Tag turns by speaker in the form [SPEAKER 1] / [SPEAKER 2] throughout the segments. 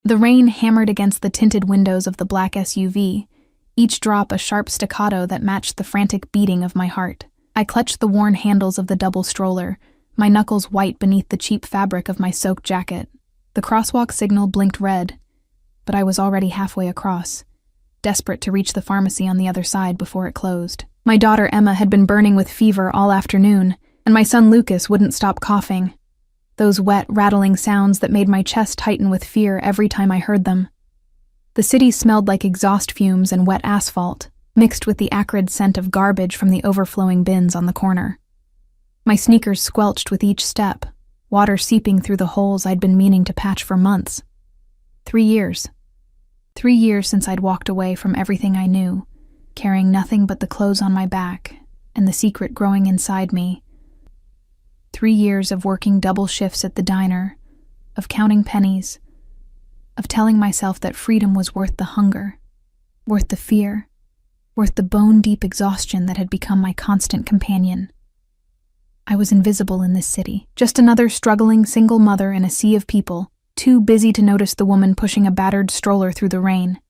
[SPEAKER 1] The rain hammered against the tinted windows of the black SUV, each drop a sharp staccato that matched the frantic beating of my heart. I clutched the worn handles of the double stroller, my knuckles white beneath the cheap fabric of my soaked jacket. The crosswalk signal blinked red, but I was already halfway across, desperate to reach the pharmacy on the other side before it closed. My daughter Emma had been burning with fever all afternoon, and my son Lucas wouldn't stop coughing. Those wet, rattling sounds that made my chest tighten with fear every time I heard them. The city smelled like exhaust fumes and wet asphalt, mixed with the acrid scent of garbage from the overflowing bins on the corner. My sneakers squelched with each step, water seeping through the holes I'd been meaning to patch for months. 3 years. 3 years since I'd walked away from everything I knew, carrying nothing but the clothes on my back and the secret growing inside me. 3 years of working double shifts at the diner, of counting pennies, of telling myself that freedom was worth the hunger, worth the fear, worth the bone-deep exhaustion that had become my constant companion. I was invisible in this city, just another struggling single mother in a sea of people, too busy to notice the woman pushing a battered stroller through the rain.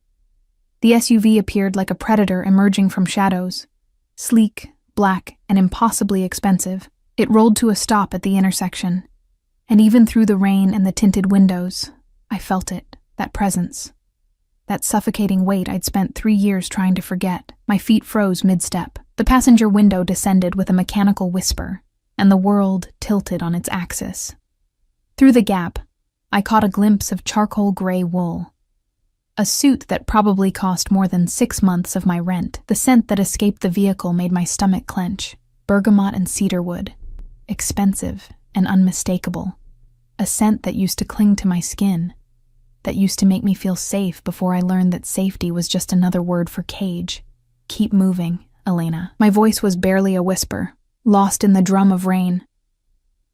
[SPEAKER 1] The SUV appeared like a predator emerging from shadows, sleek, black, and impossibly expensive. It rolled to a stop at the intersection, and even through the rain and the tinted windows, I felt it, that presence. That suffocating weight I'd spent 3 years trying to forget. My feet froze mid-step. The passenger window descended with a mechanical whisper, and the world tilted on its axis. Through the gap, I caught a glimpse of charcoal gray wool. A suit that probably cost more than 6 months of my rent. The scent that escaped the vehicle made my stomach clench. Bergamot and cedarwood. Expensive and unmistakable. A scent that used to cling to my skin, that used to make me feel safe before I learned that safety was just another word for cage. Keep moving, Elena. My voice was barely a whisper, lost in the drum of rain.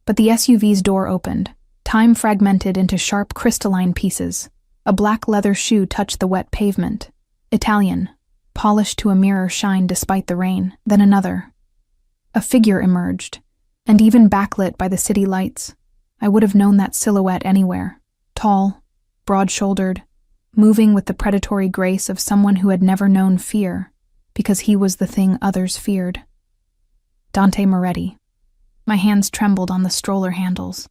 [SPEAKER 1] But the SUV's door opened, time fragmented into sharp crystalline pieces. A black leather shoe touched the wet pavement. Italian, polished to a mirror shine despite the rain. Then another. A figure emerged, and even backlit by the city lights, I would have known that silhouette anywhere. Tall, broad-shouldered, moving with the predatory grace of someone who had never known fear, because he was the thing others feared. Dante Moretti. My hands trembled on the stroller handles.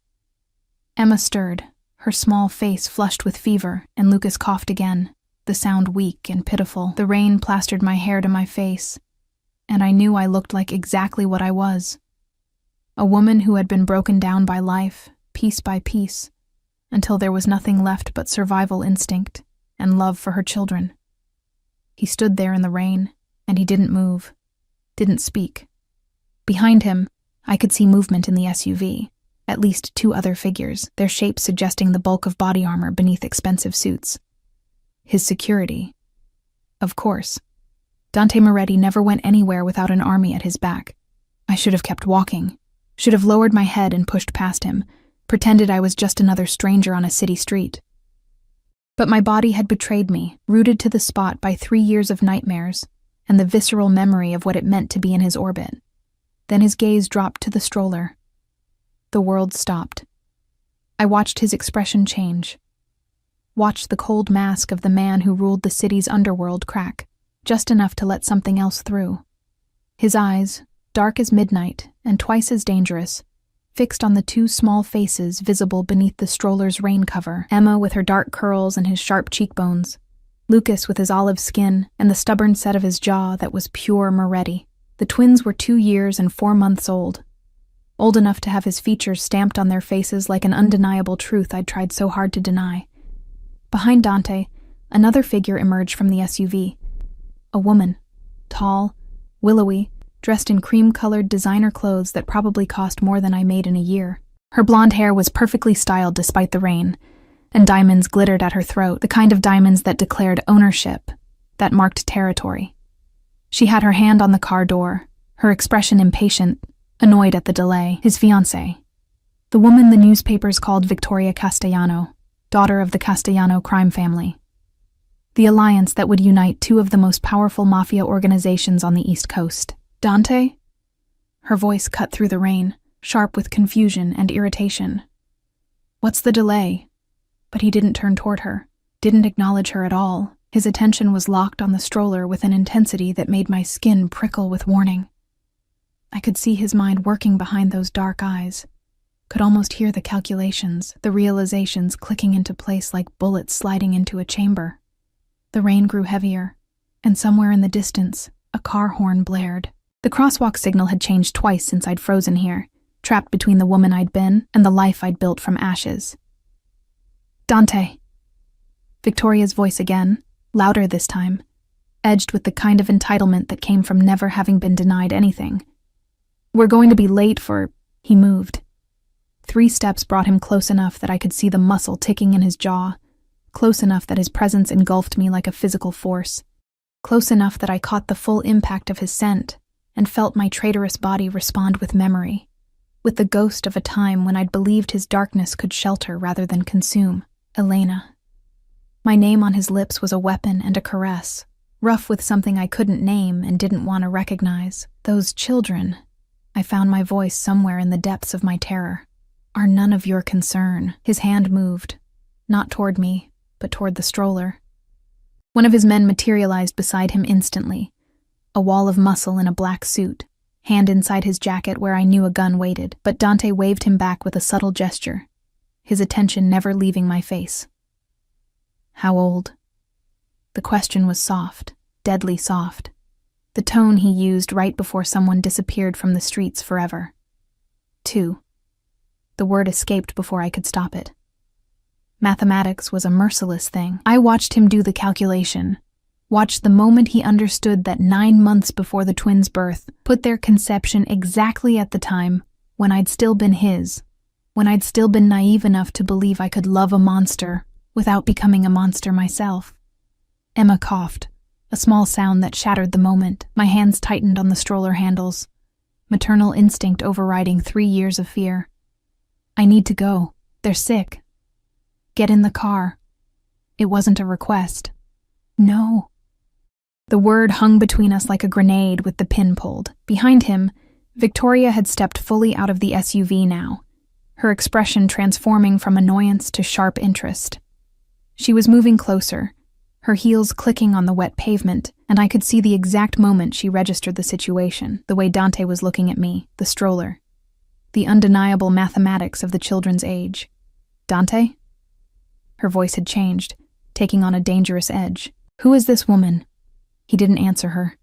[SPEAKER 1] Emma stirred, her small face flushed with fever, and Lucas coughed again, the sound weak and pitiful. The rain plastered my hair to my face, and I knew I looked like exactly what I was. A woman who had been broken down by life, piece by piece, until there was nothing left but survival instinct and love for her children. He stood there in the rain, and he didn't move, didn't speak. Behind him, I could see movement in the SUV, at least 2 other figures, their shapes suggesting the bulk of body armor beneath expensive suits. His security. Of course. Dante Moretti never went anywhere without an army at his back. I should have kept walking. Should have lowered my head and pushed past him, pretended I was just another stranger on a city street. But my body had betrayed me, rooted to the spot by 3 years of nightmares and the visceral memory of what it meant to be in his orbit. Then his gaze dropped to the stroller. The world stopped. I watched his expression change. Watched the cold mask of the man who ruled the city's underworld crack, just enough to let something else through. His eyes, dark as midnight and twice as dangerous, fixed on the 2 small faces visible beneath the stroller's rain cover, Emma with her dark curls and his sharp cheekbones, Lucas with his olive skin and the stubborn set of his jaw that was pure Moretti. The twins were 2 years and 4 months old enough to have his features stamped on their faces like an undeniable truth I'd tried so hard to deny. Behind Dante, another figure emerged from the SUV. A woman, tall, willowy, dressed in cream-colored designer clothes that probably cost more than I made in a year. Her blonde hair was perfectly styled despite the rain, and diamonds glittered at her throat, the kind of diamonds that declared ownership, that marked territory. She had her hand on the car door, her expression impatient, annoyed at the delay. His fiancée. The woman the newspapers called Victoria Castellano, daughter of the Castellano crime family. The alliance that would unite 2 of the most powerful mafia organizations on the East Coast. Dante? Her voice cut through the rain, sharp with confusion and irritation. What's the delay? But he didn't turn toward her. didn't acknowledge her at all. His attention was locked on the stroller with an intensity that made my skin prickle with warning. I could see his mind working behind those dark eyes, could almost hear the calculations, the realizations clicking into place like bullets sliding into a chamber. The rain grew heavier, and somewhere in the distance, a car horn blared. The crosswalk signal had changed twice since I'd frozen here, trapped between the woman I'd been and the life I'd built from ashes. Dante. Victoria's voice again, louder this time, edged with the kind of entitlement that came from never having been denied anything. We're going to be late for... He moved. 3 steps brought him close enough that I could see the muscle ticking in his jaw, close enough that his presence engulfed me like a physical force, close enough that I caught the full impact of his scent and felt my traitorous body respond with memory, with the ghost of a time when I'd believed his darkness could shelter rather than consume. Elena. My name on his lips was a weapon and a caress, rough with something I couldn't name and didn't want to recognize. Those children, I found my voice somewhere in the depths of my terror, are none of your concern. His hand moved, not toward me, but toward the stroller. One of his men materialized beside him instantly, a wall of muscle in a black suit, hand inside his jacket where I knew a gun waited, but Dante waved him back with a subtle gesture, his attention never leaving my face. How old? The question was soft, deadly soft, the tone he used right before someone disappeared from the streets forever. 2. The word escaped before I could stop it. Mathematics was a merciless thing. I watched him do the calculation, watched the moment he understood that 9 months before the twins' birth put their conception exactly at the time when I'd still been his, when I'd still been naive enough to believe I could love a monster without becoming a monster myself. Emma coughed, a small sound that shattered the moment. My hands tightened on the stroller handles, maternal instinct overriding 3 years of fear. I need to go. They're sick. Get in the car. It wasn't a request. No. The word hung between us like a grenade with the pin pulled. Behind him, Victoria had stepped fully out of the SUV now, her expression transforming from annoyance to sharp interest. She was moving closer, her heels clicking on the wet pavement, and I could see the exact moment she registered the situation, the way Dante was looking at me, the stroller, the undeniable mathematics of the children's age. Dante? Her voice had changed, taking on a dangerous edge. Who is this woman? He didn't answer her,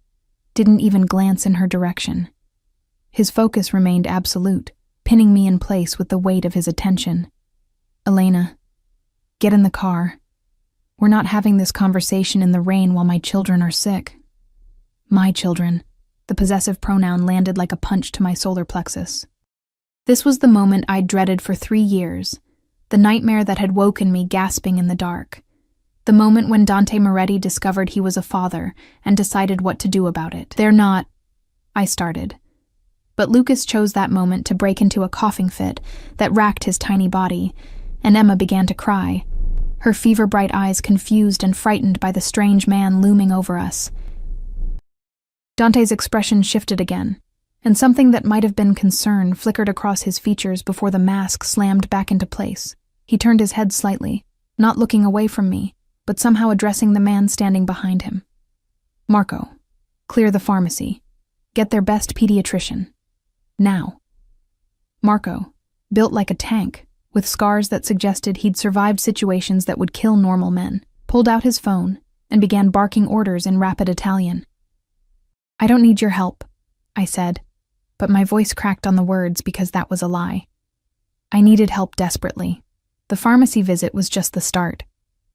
[SPEAKER 1] didn't even glance in her direction. His focus remained absolute, pinning me in place with the weight of his attention. Elena, get in the car. We're not having this conversation in the rain while my children are sick. My children. The possessive pronoun landed like a punch to my solar plexus. This was the moment I'd dreaded for 3 years, the nightmare that had woken me gasping in the dark. The moment when Dante Moretti discovered he was a father and decided what to do about it. They're not... I started. But Lucas chose that moment to break into a coughing fit that racked his tiny body, and Emma began to cry, her fever-bright eyes confused and frightened by the strange man looming over us. Dante's expression shifted again, and something that might have been concern flickered across his features before the mask slammed back into place. He turned his head slightly, not looking away from me, but somehow addressing the man standing behind him. Marco, clear the pharmacy. Get their best pediatrician. Now. Marco, built like a tank, with scars that suggested he'd survived situations that would kill normal men, pulled out his phone and began barking orders in rapid Italian. I don't need your help, I said, but my voice cracked on the words because that was a lie. I needed help desperately. The pharmacy visit was just the start.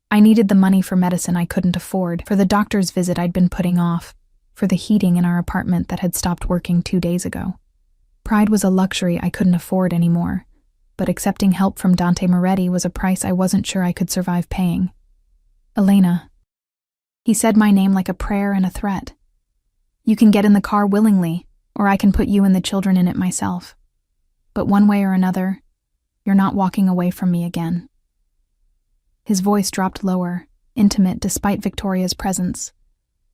[SPEAKER 1] I needed the money for medicine I couldn't afford, for the doctor's visit I'd been putting off, for the heating in our apartment that had stopped working 2 days ago. Pride was a luxury I couldn't afford anymore, but accepting help from Dante Moretti was a price I wasn't sure I could survive paying. Elena. He said my name like a prayer and a threat. You can get in the car willingly, or I can put you and the children in it myself. But one way or another, you're not walking away from me again. His voice dropped lower, intimate despite Victoria's presence,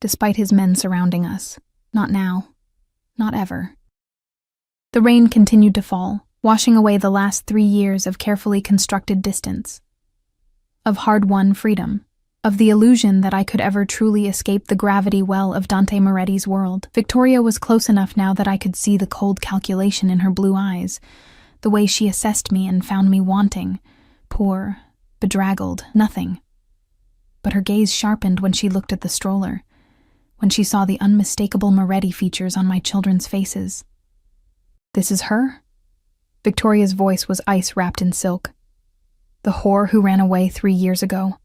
[SPEAKER 1] despite his men surrounding us. Not now. Not ever. The rain continued to fall, washing away the last 3 years of carefully constructed distance, of hard-won freedom. of the illusion that I could ever truly escape the gravity well of Dante Moretti's world. Victoria was close enough now that I could see the cold calculation in her blue eyes, the way she assessed me and found me wanting, poor, bedraggled, nothing. But her gaze sharpened when she looked at the stroller, when she saw the unmistakable Moretti features on my children's faces. "This is her?" Victoria's voice was ice wrapped in silk. "The whore who ran away 3 years ago."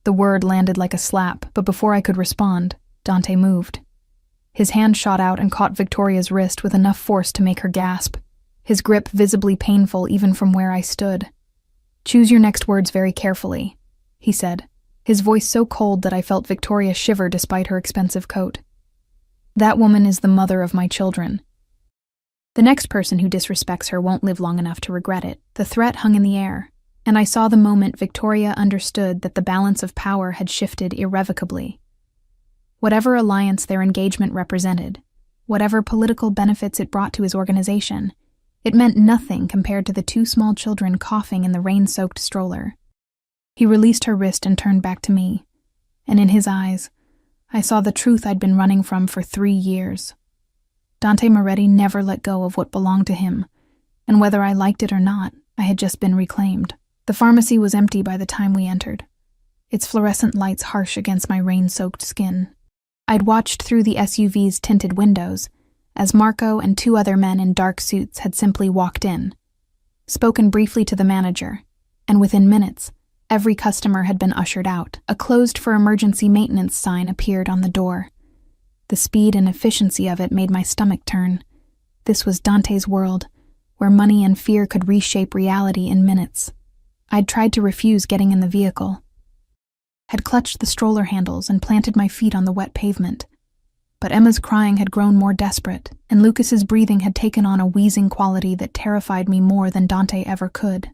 [SPEAKER 1] The word landed like a slap, but before I could respond, Dante moved. His hand shot out and caught Victoria's wrist with enough force to make her gasp, his grip visibly painful even from where I stood. "Choose your next words very carefully," he said, his voice so cold that I felt Victoria shiver despite her expensive coat. "That woman is the mother of my children. The next person who disrespects her won't live long enough to regret it." The threat hung in the air, and I saw the moment Victoria understood that the balance of power had shifted irrevocably. Whatever alliance their engagement represented, whatever political benefits it brought to his organization, it meant nothing compared to the 2 small children coughing in the rain-soaked stroller. He released her wrist and turned back to me, and in his eyes, I saw the truth I'd been running from for 3 years. Dante Moretti never let go of what belonged to him, and whether I liked it or not, I had just been reclaimed. The pharmacy was empty by the time we entered, its fluorescent lights harsh against my rain-soaked skin. I'd watched through the SUV's tinted windows as Marco and 2 other men in dark suits had simply walked in, spoken briefly to the manager, and within minutes, every customer had been ushered out. A closed for emergency maintenance sign appeared on the door. The speed and efficiency of it made my stomach turn. This was Dante's world, where money and fear could reshape reality in minutes. I'd tried to refuse getting in the vehicle, had clutched the stroller handles and planted my feet on the wet pavement. But Emma's crying had grown more desperate, and Lucas's breathing had taken on a wheezing quality that terrified me more than Dante ever could.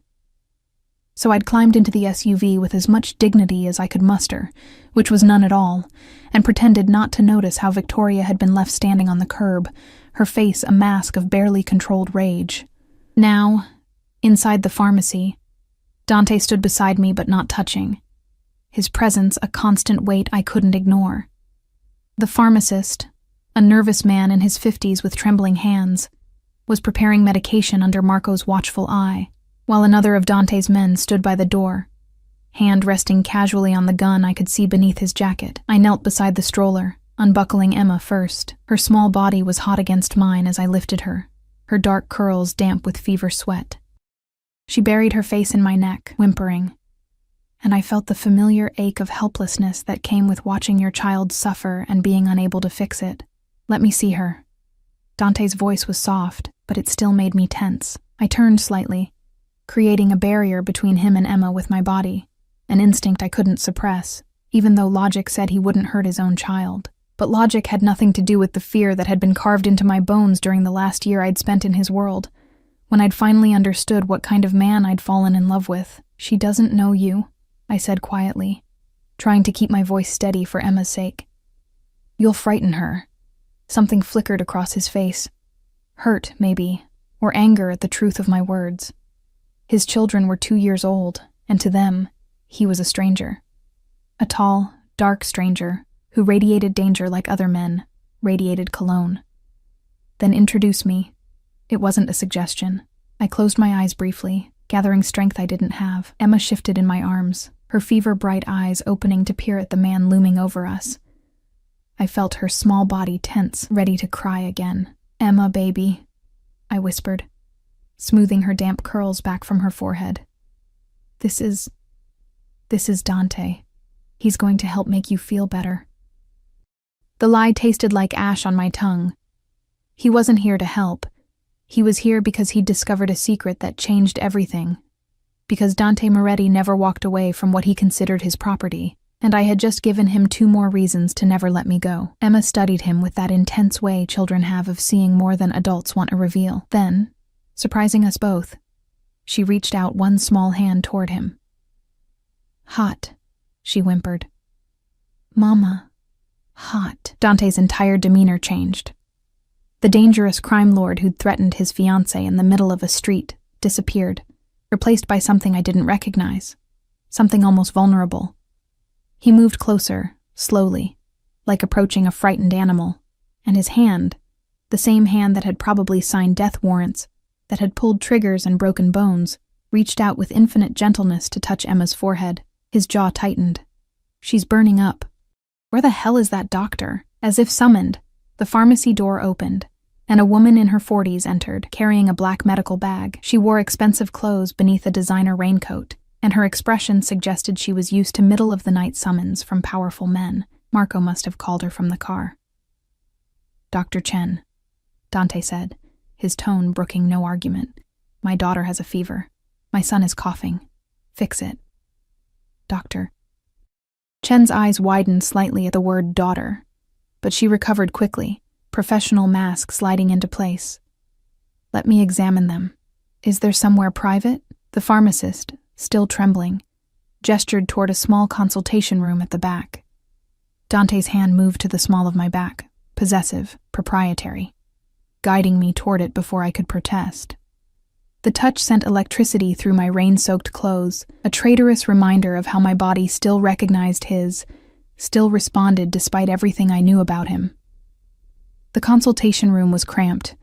[SPEAKER 1] So I'd climbed into the SUV with as much dignity as I could muster, which was none at all, and pretended not to notice how Victoria had been left standing on the curb, her face a mask of barely controlled rage. Now, inside the pharmacy, Dante stood beside me but not touching, his presence a constant weight I couldn't ignore. The pharmacist, a nervous man in his 50s with trembling hands, was preparing medication under Marco's watchful eye, while another of Dante's men stood by the door, hand resting casually on the gun I could see beneath his jacket. I knelt beside the stroller, unbuckling Emma first. Her small body was hot against mine as I lifted her, her dark curls damp with fever sweat. She buried her face in my neck, whimpering, and I felt the familiar ache of helplessness that came with watching your child suffer and being unable to fix it. "Let me see her." Dante's voice was soft, but it still made me tense. I turned slightly, creating a barrier between him and Emma with my body, an instinct I couldn't suppress, even though logic said he wouldn't hurt his own child. But logic had nothing to do with the fear that had been carved into my bones during the last year I'd spent in his world, when I'd finally understood what kind of man I'd fallen in love with. "She doesn't know you," I said quietly, trying to keep my voice steady for Emma's sake. "You'll frighten her." Something flickered across his face. Hurt, maybe, or anger at the truth of my words. His children were 2 years old, and to them, he was a stranger. A tall, dark stranger who radiated danger like other men, radiated cologne. "Then introduce me." It wasn't a suggestion. I closed my eyes briefly, gathering strength I didn't have. Emma shifted in my arms, her fever-bright eyes opening to peer at the man looming over us. I felt her small body tense, ready to cry again. "Emma, baby," I whispered, smoothing her damp curls back from her forehead. This is Dante. He's going to help make you feel better." The lie tasted like ash on my tongue. He wasn't here to help. He was here because he'd discovered a secret that changed everything. Because Dante Moretti never walked away from what he considered his property, and I had just given him 2 more reasons to never let me go. Emma studied him with that intense way children have of seeing more than adults want a reveal. Then, surprising us both, she reached out one small hand toward him. "Hot," she whimpered. "Mama, hot." Dante's entire demeanor changed. The dangerous crime lord who'd threatened his fiancée in the middle of a street disappeared, replaced by something I didn't recognize, something almost vulnerable. He moved closer, slowly, like approaching a frightened animal, and his hand, the same hand that had probably signed death warrants, that had pulled triggers and broken bones, reached out with infinite gentleness to touch Emma's forehead. His jaw tightened. "She's burning up. Where the hell is that doctor?" As if summoned, the pharmacy door opened, and a woman in her 40s entered, carrying a black medical bag. She wore expensive clothes beneath a designer raincoat, and her expression suggested she was used to middle-of-the-night summons from powerful men. Marco must have called her from the car. "Dr. Chen," Dante said, his tone brooking no argument. "My daughter has a fever. My son is coughing. Fix it." "Doctor." Chen's eyes widened slightly at the word daughter, but she recovered quickly, professional mask sliding into place. "Let me examine them. Is there somewhere private?" The pharmacist, still trembling, gestured toward a small consultation room at the back. Dante's hand moved to the small of my back, possessive, proprietary, guiding me toward it before I could protest. The touch sent electricity through my rain-soaked clothes, a traitorous reminder of how my body still recognized his, still responded despite everything I knew about him. The consultation room was cramped,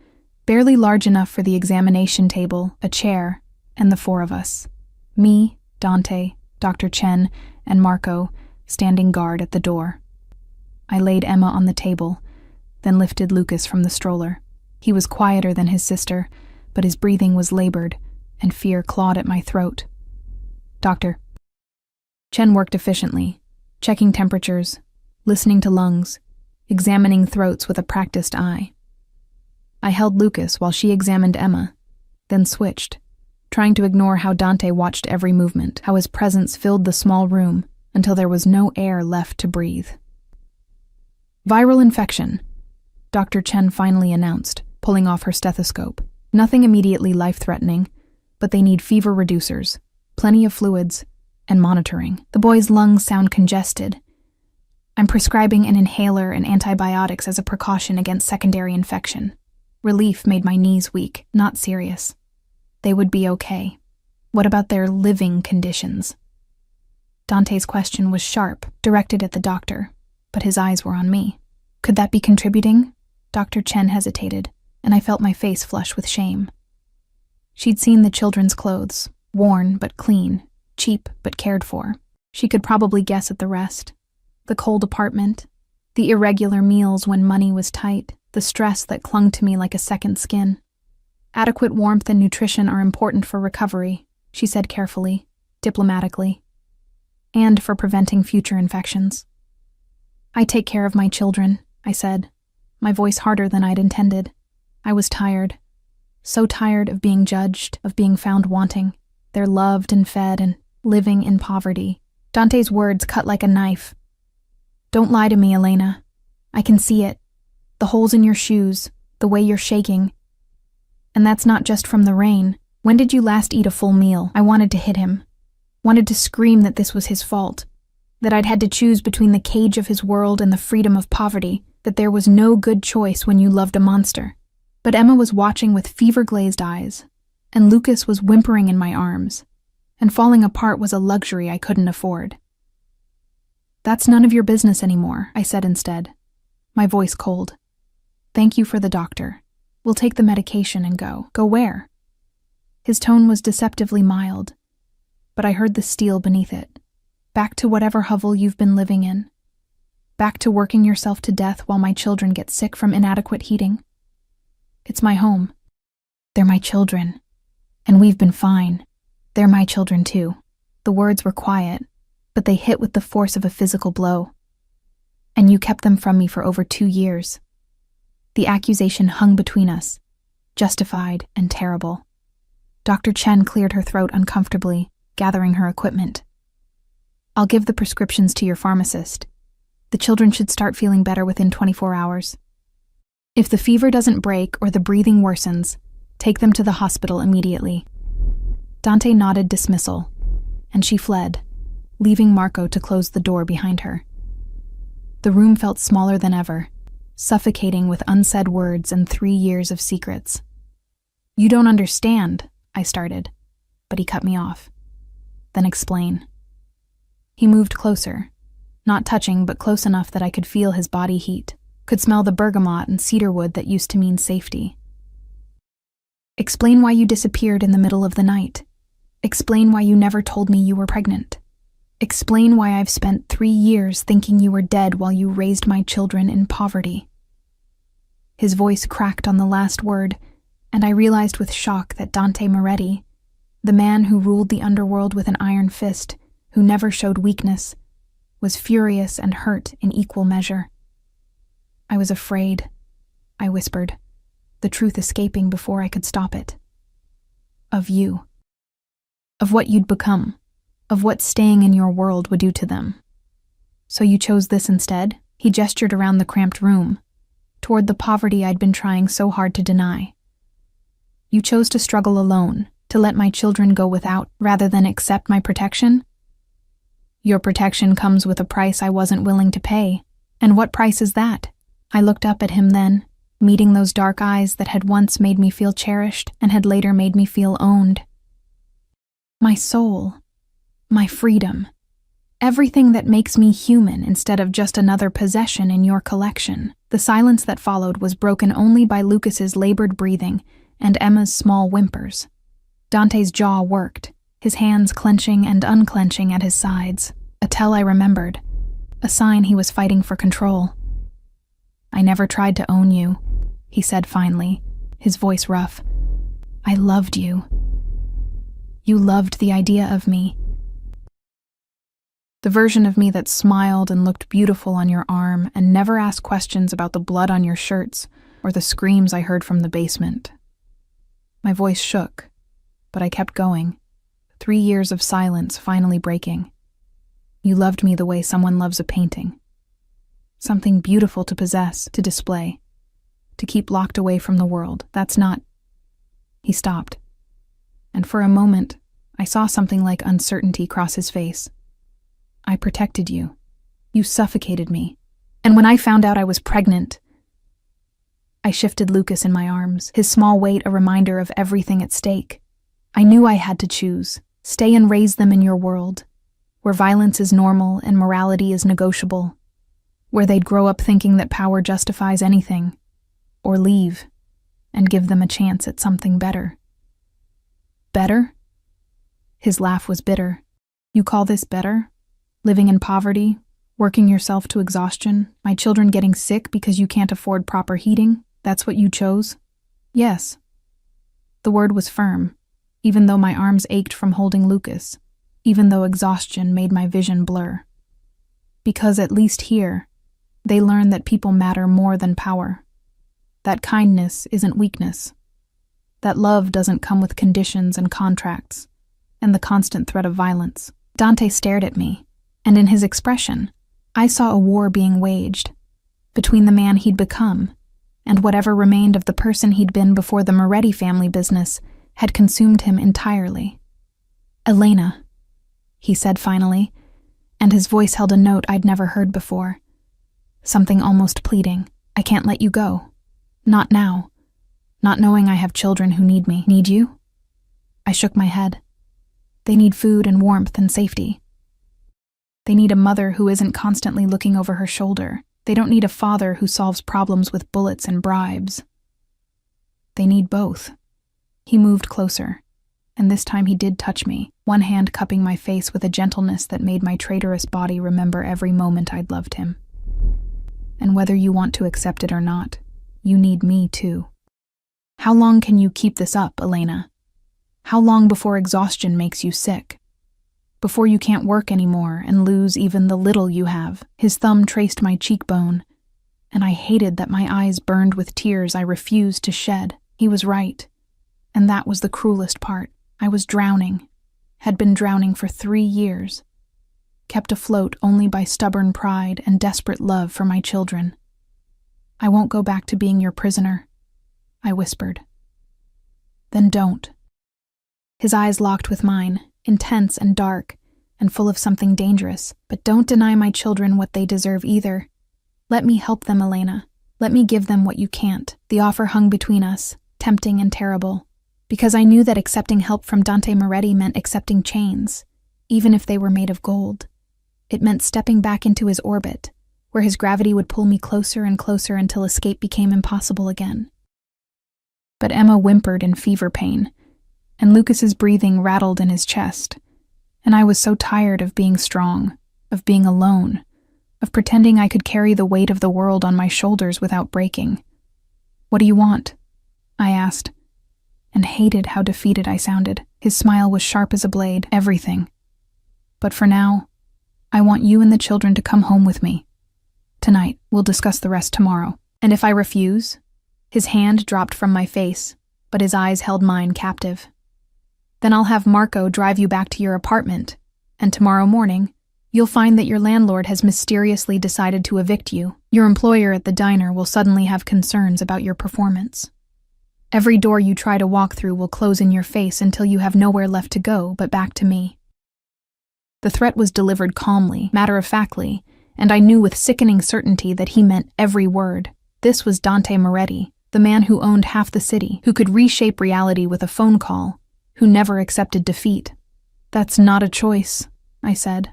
[SPEAKER 1] barely large enough for the examination table, a chair, and the four of us. Me, Dante, Dr. Chen, and Marco, standing guard at the door. I laid Emma on the table, then lifted Lucas from the stroller. He was quieter than his sister, but his breathing was labored, and fear clawed at my throat. "Doctor." Chen worked efficiently, checking temperatures, listening to lungs, examining throats with a practiced eye. I held Lucas while she examined Emma, then switched, trying to ignore how Dante watched every movement, how his presence filled the small room until there was no air left to breathe. "Viral infection," Dr. Chen finally announced, pulling off her stethoscope. "Nothing immediately life-threatening, but they need fever reducers, plenty of fluids, and monitoring. The boy's lungs sound congested. I'm prescribing an inhaler and antibiotics as a precaution against secondary infection." Relief made my knees weak. Not serious. They would be okay. What about their living conditions? Dante's question was sharp, directed at the doctor, but his eyes were on me. Could that be contributing? Dr. Chen hesitated, and I felt my face flush with shame. She'd seen the children's clothes, worn but clean, cheap but cared for. She could probably guess at the rest. The cold apartment, the irregular meals when money was tight, the stress that clung to me like a second skin. "Adequate warmth and nutrition are important for recovery," she said carefully, diplomatically, "and for preventing future infections." "I take care of my children," I said, my voice harder than I'd intended. I was tired. So tired of being judged, of being found wanting. They're loved and fed and living in poverty. Dante's words cut like a knife. "Don't lie to me, Elena. I can see it. The holes in your shoes, the way you're shaking. And that's not just from the rain. When did you last eat a full meal?" I wanted to hit him. Wanted to scream that this was his fault. That I'd had to choose between the cage of his world and the freedom of poverty. That there was no good choice when you loved a monster. But Emma was watching with fever-glazed eyes, and Lucas was whimpering in my arms, and falling apart was a luxury I couldn't afford. "That's none of your business anymore," I said instead, my voice cold. "Thank you for the doctor. We'll take the medication and go." "Go where?" His tone was deceptively mild, but I heard the steel beneath it. "Back to whatever hovel you've been living in. Back to working yourself to death while my children get sick from inadequate heating. It's my home. They're my children. And we've been fine. They're my children too." The words were quiet, but they hit with the force of a physical blow. "And you kept them from me for over 2 years. The accusation hung between us, justified and terrible." Dr. Chen cleared her throat uncomfortably, gathering her equipment. "I'll give the prescriptions to your pharmacist. The children should start feeling better within 24 hours. If the fever doesn't break or the breathing worsens, take them to the hospital immediately." Dante nodded dismissal, and she fled, leaving Marco to close the door behind her. The room felt smaller than ever, suffocating with unsaid words and 3 years of secrets. "You don't understand," I started, but he cut me off. "Then explain." He moved closer, not touching but close enough that I could feel his body heat, could smell the bergamot and cedarwood that used to mean safety. Explain why you disappeared in the middle of the night. Explain why you never told me you were pregnant. Explain why I've spent 3 years thinking you were dead while you raised my children in poverty. His voice cracked on the last word, and I realized with shock that Dante Moretti, the man who ruled the underworld with an iron fist, who never showed weakness, was furious and hurt in equal measure. I was afraid, I whispered, the truth escaping before I could stop it. Of you. Of what you'd become. Of what staying in your world would do to them. So you chose this instead? He gestured around the cramped room, toward the poverty I'd been trying so hard to deny. You chose to struggle alone, to let my children go without, rather than accept my protection? Your protection comes with a price I wasn't willing to pay. And what price is that? I looked up at him then, meeting those dark eyes that had once made me feel cherished and had later made me feel owned. My soul. My freedom. Everything that makes me human instead of just another possession in your collection. The silence that followed was broken only by Lucas's labored breathing and Emma's small whimpers. Dante's jaw worked, his hands clenching and unclenching at his sides, a tell I remembered, a sign he was fighting for control. I never tried to own you, he said finally, his voice rough. I loved you. You loved the idea of me. The version of me that smiled and looked beautiful on your arm and never asked questions about the blood on your shirts or the screams I heard from the basement. My voice shook, but I kept going, 3 years of silence finally breaking. You loved me the way someone loves a painting. Something beautiful to possess, to display, to keep locked away from the world. That's not... He stopped, and for a moment, I saw something like uncertainty cross his face. I protected you. You suffocated me. And when I found out I was pregnant, I shifted Lucas in my arms, his small weight a reminder of everything at stake. I knew I had to choose, stay and raise them in your world, where violence is normal and morality is negotiable, where they'd grow up thinking that power justifies anything, or leave and give them a chance at something better. Better? His laugh was bitter. You call this better? Living in poverty, working yourself to exhaustion, my children getting sick because you can't afford proper heating? That's what you chose? Yes. The word was firm, even though my arms ached from holding Lucas, even though exhaustion made my vision blur. Because at least here, they learn that people matter more than power. That kindness isn't weakness. That love doesn't come with conditions and contracts, and the constant threat of violence. Dante stared at me, and in his expression, I saw a war being waged between the man he'd become and whatever remained of the person he'd been before the Moretti family business had consumed him entirely. Elena, he said finally, and his voice held a note I'd never heard before. Something almost pleading. I can't let you go. Not now. Not knowing I have children who need me. Need you? I shook my head. They need food and warmth and safety. They need a mother who isn't constantly looking over her shoulder. They don't need a father who solves problems with bullets and bribes. They need both. He moved closer, and this time he did touch me, one hand cupping my face with a gentleness that made my traitorous body remember every moment I'd loved him. And whether you want to accept it or not, you need me too. How long can you keep this up, Elena? How long before exhaustion makes you sick? Before you can't work anymore and lose even the little you have? His thumb traced my cheekbone, and I hated that my eyes burned with tears I refused to shed. He was right, and that was the cruelest part. I was drowning, had been drowning for 3 years, kept afloat only by stubborn pride and desperate love for my children. I won't go back to being your prisoner, I whispered. Then don't. His eyes locked with mine, intense and dark, and full of something dangerous. But don't deny my children what they deserve either. Let me help them, Elena. Let me give them what you can't. The offer hung between us, tempting and terrible, because I knew that accepting help from Dante Moretti meant accepting chains, even if they were made of gold. It meant stepping back into his orbit, where his gravity would pull me closer and closer until escape became impossible again. But Emma whimpered in fever pain, and Lucas's breathing rattled in his chest, and I was so tired of being strong, of being alone, of pretending I could carry the weight of the world on my shoulders without breaking. "What do you want?" I asked, and hated how defeated I sounded. His smile was sharp as a blade. "Everything. But for now, I want you and the children to come home with me. Tonight, we'll discuss the rest tomorrow." "And if I refuse?" His hand dropped from my face, but his eyes held mine captive. "Then I'll have Marco drive you back to your apartment, and tomorrow morning, you'll find that your landlord has mysteriously decided to evict you. Your employer at the diner will suddenly have concerns about your performance. Every door you try to walk through will close in your face until you have nowhere left to go but back to me." The threat was delivered calmly, matter-of-factly, and I knew with sickening certainty that he meant every word. This was Dante Moretti, the man who owned half the city, who could reshape reality with a phone call, who never accepted defeat. "That's not a choice," I said,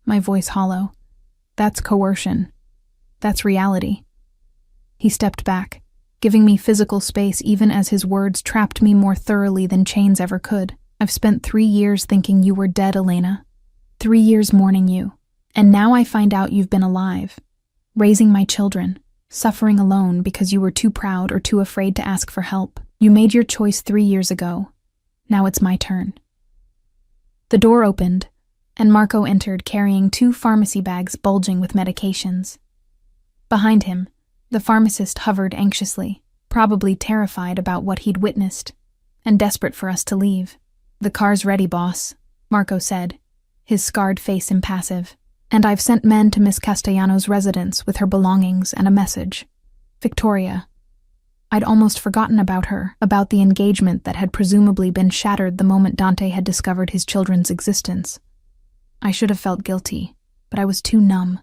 [SPEAKER 1] my voice hollow. "That's coercion. That's reality." He stepped back, giving me physical space even as his words trapped me more thoroughly than chains ever could. "I've spent 3 years thinking you were dead, Elena. 3 years mourning you. And now I find out you've been alive, raising my children, suffering alone because you were too proud or too afraid to ask for help. You made your choice 3 years ago. Now it's my turn." The door opened, and Marco entered carrying 2 pharmacy bags bulging with medications. Behind him, the pharmacist hovered anxiously, probably terrified about what he'd witnessed, and desperate for us to leave. "The car's ready, boss," Marco said, his scarred face impassive. "And I've sent men to Miss Castellano's residence with her belongings and a message. Victoria." I'd almost forgotten about her, about the engagement that had presumably been shattered the moment Dante had discovered his children's existence. I should have felt guilty, but I was too numb,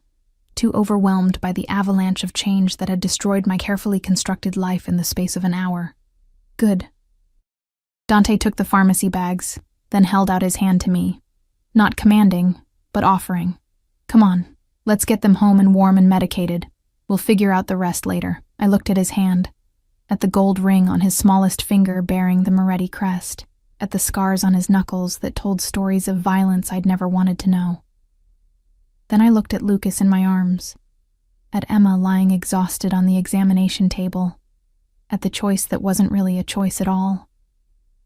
[SPEAKER 1] too overwhelmed by the avalanche of change that had destroyed my carefully constructed life in the space of an hour. "Good." Dante took the pharmacy bags, then held out his hand to me, not commanding, but offering. "Come on, let's get them home and warm and medicated. We'll figure out the rest later." I looked at his hand, at the gold ring on his smallest finger bearing the Moretti crest, at the scars on his knuckles that told stories of violence I'd never wanted to know. Then I looked at Lucas in my arms, at Emma lying exhausted on the examination table, at the choice that wasn't really a choice at all.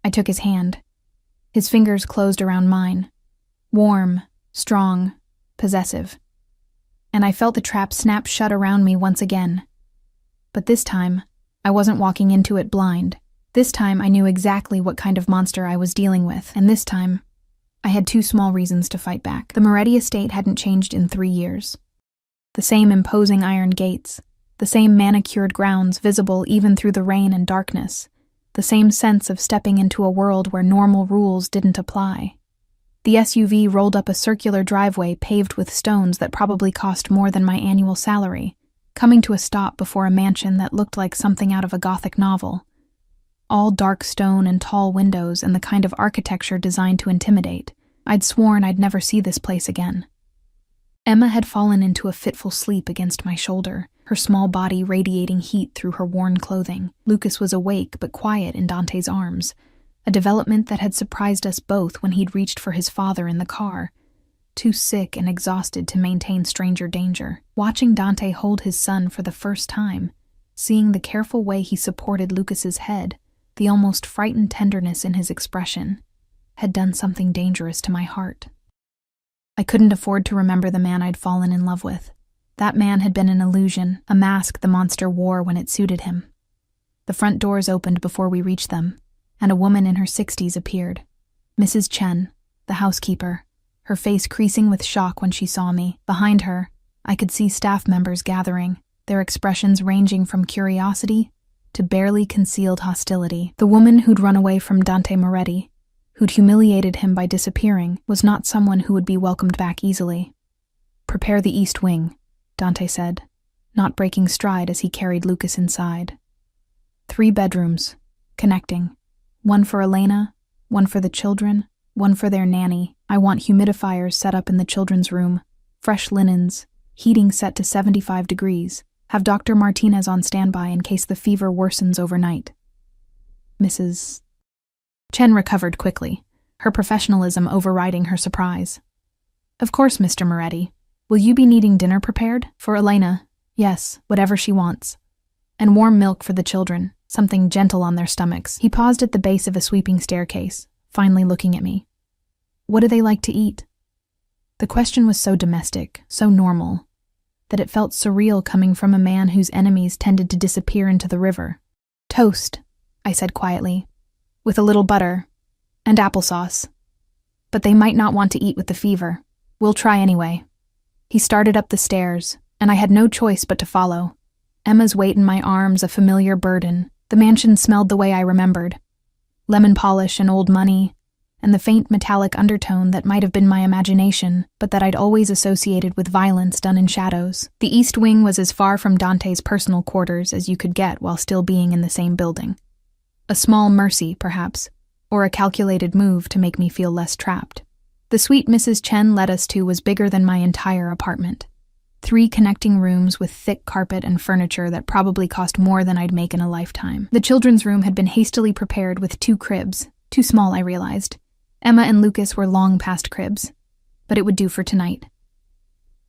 [SPEAKER 1] I took his hand. His fingers closed around mine, warm, strong, possessive, and I felt the trap snap shut around me once again. But this time, I wasn't walking into it blind. This time I knew exactly what kind of monster I was dealing with, and this time, I had 2 small reasons to fight back. The Moretti estate hadn't changed in 3 years. The same imposing iron gates, the same manicured grounds visible even through the rain and darkness, the same sense of stepping into a world where normal rules didn't apply. The SUV rolled up a circular driveway paved with stones that probably cost more than my annual salary, coming to a stop before a mansion that looked like something out of a Gothic novel. All dark stone and tall windows and the kind of architecture designed to intimidate. I'd sworn I'd never see this place again. Emma had fallen into a fitful sleep against my shoulder, her small body radiating heat through her worn clothing. Lucas was awake but quiet in Dante's arms, a development that had surprised us both when he'd reached for his father in the car, too sick and exhausted to maintain stranger danger. Watching Dante hold his son for the first time, seeing the careful way he supported Lucas's head, the almost frightened tenderness in his expression, had done something dangerous to my heart. I couldn't afford to remember the man I'd fallen in love with. That man had been an illusion, a mask the monster wore when it suited him. The front doors opened before we reached them, and a woman in her 60s appeared. Mrs. Chen, the housekeeper, her face creasing with shock when she saw me. Behind her, I could see staff members gathering, their expressions ranging from curiosity to barely concealed hostility. The woman who'd run away from Dante Moretti, who'd humiliated him by disappearing, was not someone who would be welcomed back easily. "Prepare the east wing," Dante said, not breaking stride as he carried Lucas inside. 3 bedrooms, connecting. 1 for Elena, 1 for the children, 1 for their nanny. I want humidifiers set up in the children's room. fresh linens, heating set to 75 degrees. Have Dr. Martinez on standby in case the fever worsens overnight. Mrs. Chen recovered quickly, her professionalism overriding her surprise. Of course, Mr. Moretti. Will you be needing dinner prepared? For Elena, yes, whatever she wants. And warm milk for the children, something gentle on their stomachs. He paused at the base of a sweeping staircase, finally looking at me. What do they like to eat? The question was so domestic, so normal, that it felt surreal coming from a man whose enemies tended to disappear into the river. Toast, I said quietly, with a little butter, and applesauce. But they might not want to eat with the fever. We'll try anyway. He started up the stairs, and I had no choice but to follow. Emma's weight in my arms a familiar burden. The mansion smelled the way I remembered. Lemon polish and old money, and the faint metallic undertone that might have been my imagination, but that I'd always associated with violence done in shadows. The East Wing was as far from Dante's personal quarters as you could get while still being in the same building. A small mercy, perhaps, or a calculated move to make me feel less trapped. The suite Mrs. Chen led us to was bigger than my entire apartment. 3 connecting rooms with thick carpet and furniture that probably cost more than I'd make in a lifetime. The children's room had been hastily prepared with 2 cribs, too small, I realized. Emma and Lucas were long past cribs, but it would do for tonight.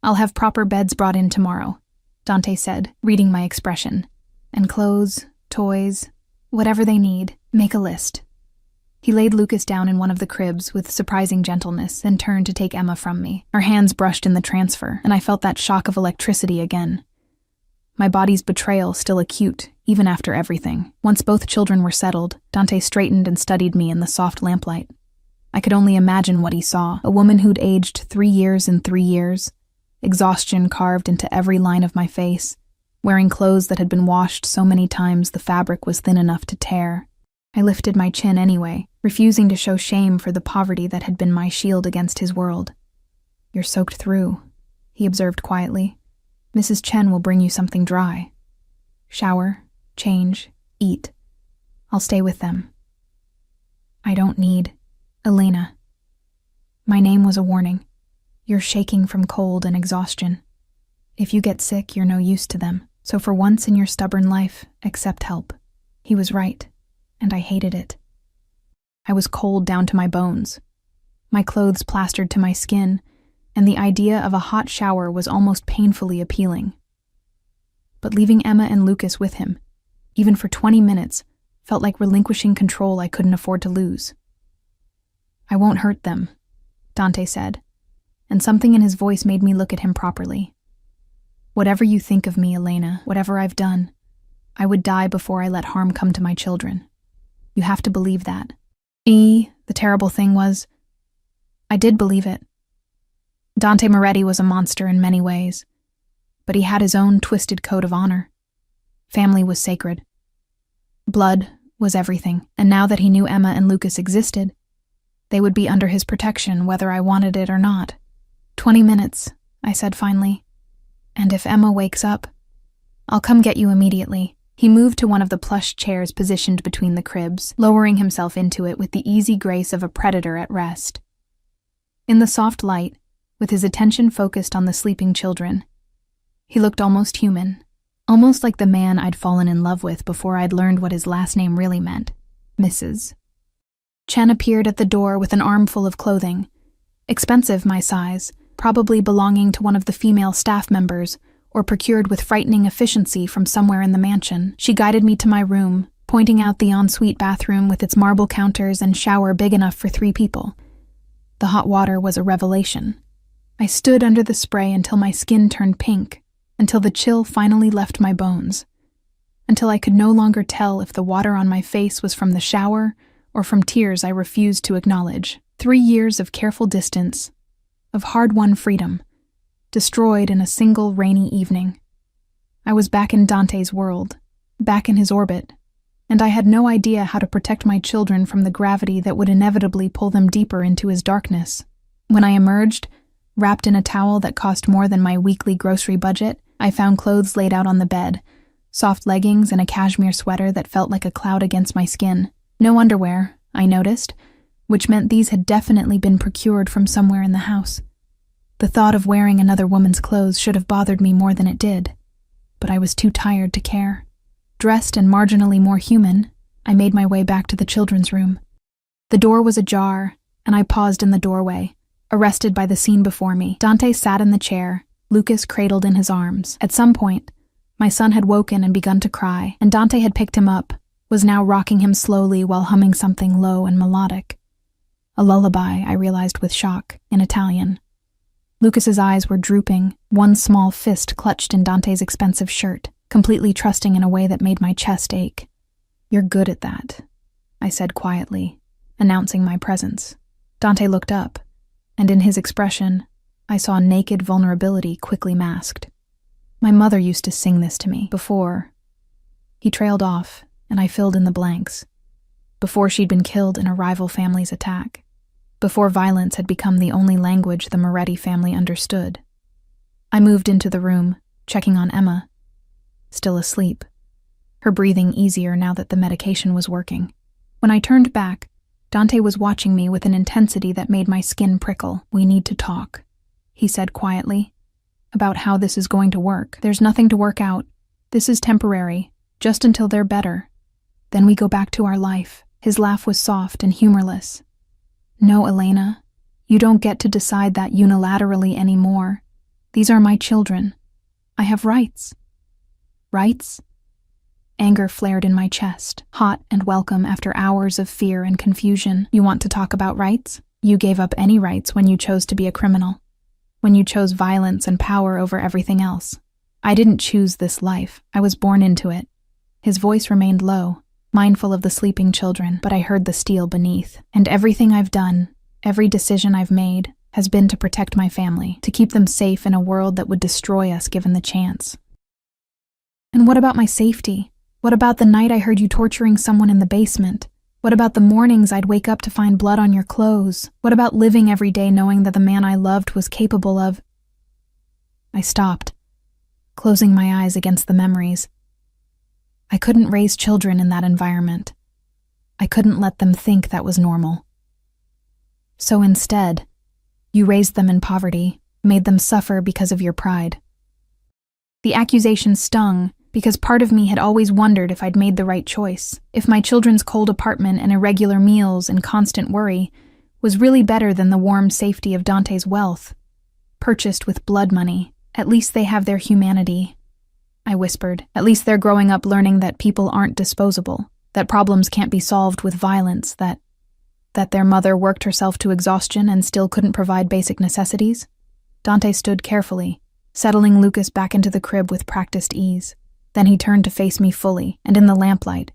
[SPEAKER 1] I'll have proper beds brought in tomorrow, Dante said, reading my expression. And clothes, toys, whatever they need, make a list. He laid Lucas down in one of the cribs with surprising gentleness and turned to take Emma from me. Our hands brushed in the transfer, and I felt that shock of electricity again. My body's betrayal still acute, even after everything. Once both children were settled, Dante straightened and studied me in the soft lamplight. I could only imagine what he saw, a woman who'd aged 3 years in 3 years, exhaustion carved into every line of my face, wearing clothes that had been washed so many times the fabric was thin enough to tear. I lifted my chin anyway, refusing to show shame for the poverty that had been my shield against his world. You're soaked through, he observed quietly. Mrs. Chen will bring you something dry. Shower, change, eat. I'll stay with them. I don't need Elena. My name was a warning. You're shaking from cold and exhaustion. If you get sick, you're no use to them. So for once in your stubborn life, accept help. He was right. And I hated it. I was cold down to my bones, my clothes plastered to my skin, and the idea of a hot shower was almost painfully appealing. But leaving Emma and Lucas with him, even for 20 minutes, felt like relinquishing control I couldn't afford to lose. I won't hurt them, Dante said, and something in his voice made me look at him properly. Whatever you think of me, Elena, whatever I've done, I would die before I let harm come to my children. You have to believe that. The terrible thing was, I did believe it. Dante Moretti was a monster in many ways, but he had his own twisted code of honor. Family was sacred. Blood was everything, and now that he knew Emma and Lucas existed, they would be under his protection whether I wanted it or not. 20 minutes, I said finally. And if Emma wakes up, I'll come get you immediately. He moved to one of the plush chairs positioned between the cribs, lowering himself into it with the easy grace of a predator at rest. In the soft light, with his attention focused on the sleeping children, he looked almost human, almost like the man I'd fallen in love with before I'd learned what his last name really meant, Mrs. Chen appeared at the door with an armful of clothing, expensive my size, probably belonging to one of the female staff members, or procured with frightening efficiency from somewhere in the mansion. She guided me to my room, pointing out the ensuite bathroom with its marble counters and shower big enough for 3 people. The hot water was a revelation. I stood under the spray until my skin turned pink, until the chill finally left my bones, until I could no longer tell if the water on my face was from the shower or from tears I refused to acknowledge. 3 years of careful distance, of hard-won freedom, destroyed in a single rainy evening. I was back in Dante's world, back in his orbit, and I had no idea how to protect my children from the gravity that would inevitably pull them deeper into his darkness. When I emerged, wrapped in a towel that cost more than my weekly grocery budget, I found clothes laid out on the bed, soft leggings and a cashmere sweater that felt like a cloud against my skin. No underwear, I noticed, which meant these had definitely been procured from somewhere in the house. The thought of wearing another woman's clothes should have bothered me more than it did, but I was too tired to care. Dressed and marginally more human, I made my way back to the children's room. The door was ajar, and I paused in the doorway, arrested by the scene before me. Dante sat in the chair, Lucas cradled in his arms. At some point, my son had woken and begun to cry, and Dante had picked him up, was now rocking him slowly while humming something low and melodic. A lullaby, I realized with shock, in Italian. Lucas's eyes were drooping, one small fist clutched in Dante's expensive shirt, completely trusting in a way that made my chest ache. "You're good at that," I said quietly, announcing my presence. Dante looked up, and in his expression, I saw naked vulnerability quickly masked. "My mother used to sing this to me before." He trailed off, and I filled in the blanks. Before she'd been killed in a rival family's attack. Before violence had become the only language the Moretti family understood. I moved into the room, checking on Emma. Still asleep. Her breathing easier now that the medication was working. When I turned back, Dante was watching me with an intensity that made my skin prickle. "We need to talk," he said quietly, "about how this is going to work. There's nothing to work out. This is temporary, just until they're better. Then we go back to our life." His laugh was soft and humorless. "No, Elena, you don't get to decide that unilaterally anymore. These are my children. I have rights." "Rights?" Anger flared in my chest, hot and welcome after hours of fear and confusion. "You want to talk about rights? You gave up any rights when you chose to be a criminal. When you chose violence and power over everything else. I didn't choose this life. I was born into it." His voice remained low, mindful of the sleeping children, but I heard the steel beneath. "And everything I've done, every decision I've made, has been to protect my family, to keep them safe in a world that would destroy us given the chance." "And what about my safety? What about the night I heard you torturing someone in the basement? What about the mornings I'd wake up to find blood on your clothes? What about living every day knowing that the man I loved was capable of—" I stopped, closing my eyes against the memories. I couldn't raise children in that environment. I couldn't let them think that was normal. So instead, you raised them in poverty, made them suffer because of your pride. The accusation stung because part of me had always wondered if I'd made the right choice, if my children's cold apartment and irregular meals and constant worry was really better than the warm safety of Dante's wealth. Purchased with blood money, at least they have their humanity. I whispered. At least they're growing up learning that people aren't disposable, that problems can't be solved with violence, that their mother worked herself to exhaustion and still couldn't provide basic necessities. Dante stood carefully, settling Lucas back into the crib with practiced ease. Then he turned to face me fully, and in the lamplight,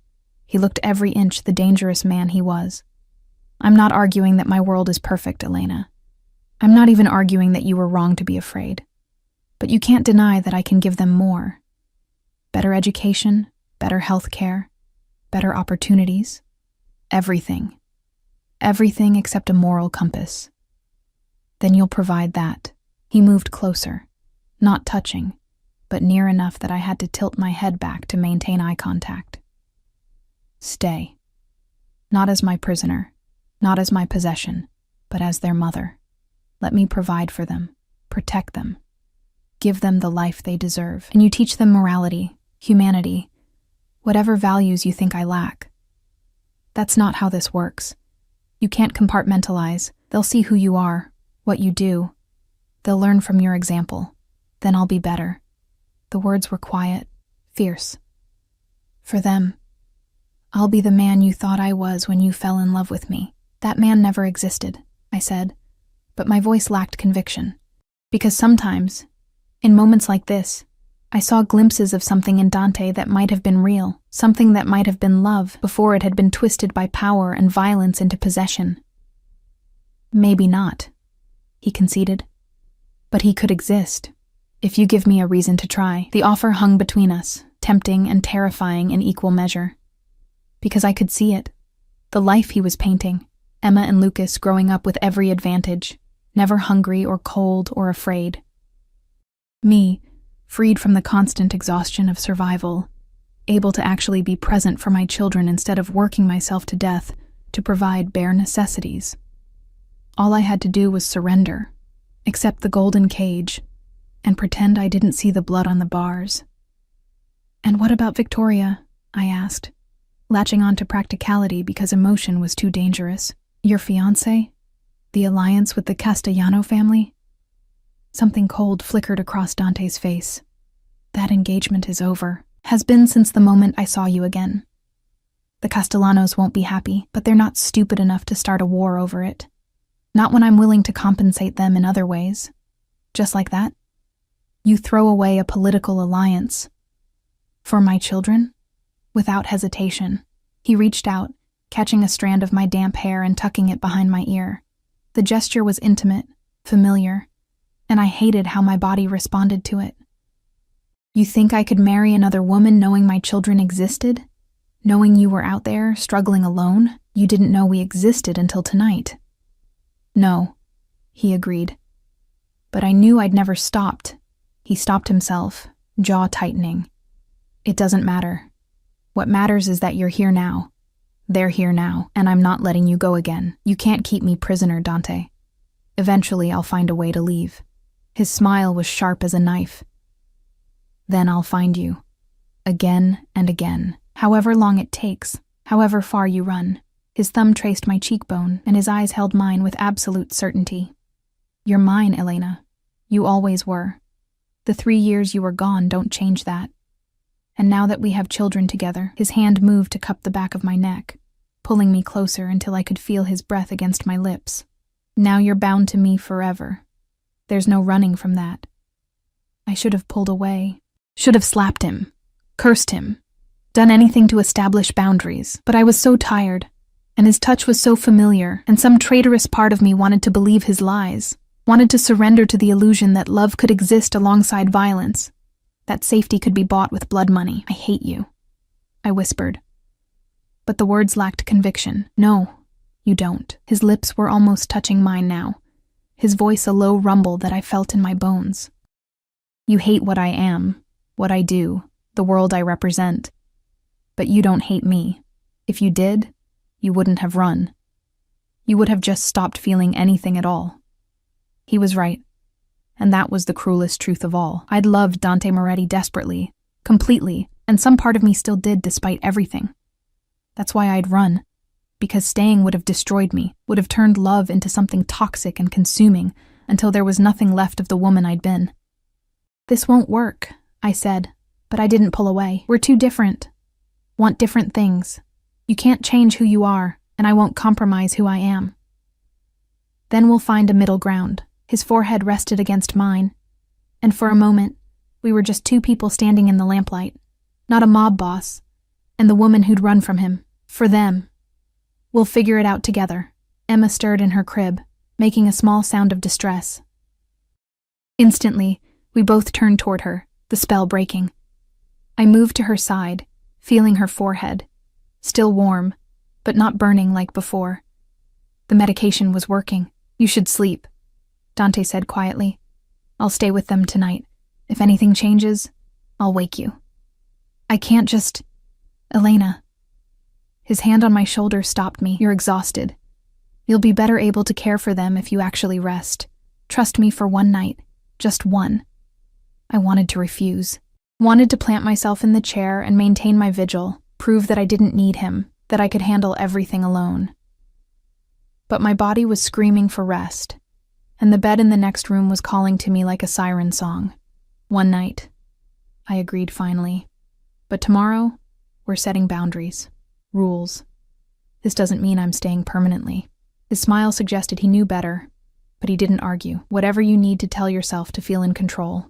[SPEAKER 1] he looked every inch the dangerous man he was. "I'm not arguing that my world is perfect, Elena. I'm not even arguing that you were wrong to be afraid. But you can't deny that I can give them more. Better education, better health care, better opportunities. Everything. Everything except a moral compass. Then you'll provide that." He moved closer, not touching, but near enough that I had to tilt my head back to maintain eye contact. "Stay. Not as my prisoner, not as my possession, but as their mother. Let me provide for them, protect them, give them the life they deserve. And you teach them morality, humanity, whatever values you think I lack. That's not how this works. You can't compartmentalize. They'll see who you are, what you do. They'll learn from your example. Then I'll be better." The words were quiet, fierce. "For them, I'll be the man you thought I was when you fell in love with me." "That man never existed," I said, but my voice lacked conviction. Because sometimes, in moments like this, I saw glimpses of something in Dante that might have been real, something that might have been love before it had been twisted by power and violence into possession. "Maybe not," he conceded. "But he could exist. If you give me a reason to try." The offer hung between us, tempting and terrifying in equal measure. Because I could see it. The life he was painting. Emma and Lucas growing up with every advantage, never hungry or cold or afraid. Me, freed from the constant exhaustion of survival, able to actually be present for my children instead of working myself to death to provide bare necessities. All I had to do was surrender. accept the golden cage, and pretend I didn't see the blood on the bars. "And what about Victoria?" I asked, latching on to practicality because emotion was too dangerous. "Your fiancé? The alliance with the Castellano family?" Something cold flickered across Dante's face. "That engagement is over. Has been since the moment I saw you again. The Castellanos won't be happy, but they're not stupid enough to start a war over it. Not when I'm willing to compensate them in other ways. Just like that. You throw away a political alliance. For my children?" Without hesitation, he reached out, catching a strand of my damp hair and tucking it behind my ear. The gesture was intimate, familiar, and I hated how my body responded to it. "You think I could marry another woman knowing my children existed? Knowing you were out there, struggling alone? You didn't know we existed until tonight." "No," he agreed. "But I knew I'd never stopped." He stopped himself, jaw tightening. "It doesn't matter. What matters is that you're here now. They're here now, and I'm not letting you go again. You can't keep me prisoner, Dante. Eventually, I'll find a way to leave." His smile was sharp as a knife. "Then I'll find you. Again and again. However long it takes, however far you run." His thumb traced my cheekbone, and his eyes held mine with absolute certainty. "You're mine, Elena. You always were. The 3 years you were gone don't change that. And now that we have children together," his hand moved to cup the back of my neck, pulling me closer until I could feel his breath against my lips. "Now you're bound to me forever. There's no running from that." I should have pulled away, should have slapped him, cursed him, done anything to establish boundaries, but I was so tired, and his touch was so familiar, and some traitorous part of me wanted to believe his lies, wanted to surrender to the illusion that love could exist alongside violence, that safety could be bought with blood money. "I hate you," I whispered. But the words lacked conviction. "No, you don't." His lips were almost touching mine now, his voice a low rumble that I felt in my bones. "You hate what I am, what I do, the world I represent. But you don't hate me. If you did, you wouldn't have run. You would have just stopped feeling anything at all." He was right. And that was the cruelest truth of all. I'd loved Dante Moretti desperately, completely, and some part of me still did despite everything. That's why I'd run, because staying would have destroyed me, would have turned love into something toxic and consuming until there was nothing left of the woman I'd been. "This won't work," I said, but I didn't pull away. "We're too different. Want different things. You can't change who you are, and I won't compromise who I am. Then we'll find a middle ground." His forehead rested against mine, and for a moment, we were just two people standing in the lamplight, not a mob boss, and the woman who'd run from him. For them. "We'll figure it out together." Emma stirred in her crib, making a small sound of distress. Instantly, we both turned toward her, the spell breaking. I moved to her side, feeling her forehead, still warm, but not burning like before. The medication was working. "You should sleep," Dante said quietly. "I'll stay with them tonight. If anything changes, I'll wake you." "I can't just... Elena." His hand on my shoulder stopped me. "You're exhausted. You'll be better able to care for them if you actually rest. Trust me for one night. Just one." I wanted to refuse. Wanted to plant myself in the chair and maintain my vigil, prove that I didn't need him, that I could handle everything alone. But my body was screaming for rest, and the bed in the next room was calling to me like a siren song. "One night," I agreed finally. "But tomorrow, we're setting boundaries, rules. This doesn't mean I'm staying permanently." His smile suggested he knew better, but he didn't argue. "Whatever you need to tell yourself to feel in control."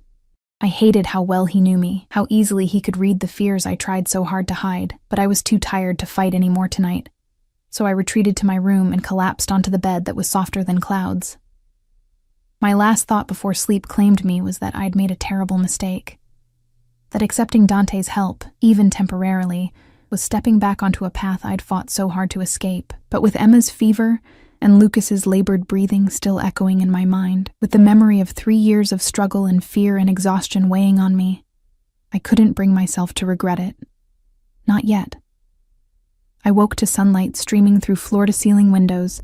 [SPEAKER 1] I hated how well he knew me, how easily he could read the fears I tried so hard to hide, but I was too tired to fight anymore tonight. So I retreated to my room and collapsed onto the bed that was softer than clouds. My last thought before sleep claimed me was that I'd made a terrible mistake. That accepting Dante's help, even temporarily, was stepping back onto a path I'd fought so hard to escape. But with Emma's fever and Lucas's labored breathing still echoing in my mind, with the memory of 3 years of struggle and fear and exhaustion weighing on me, I couldn't bring myself to regret it. Not yet. I woke to sunlight streaming through floor-to-ceiling windows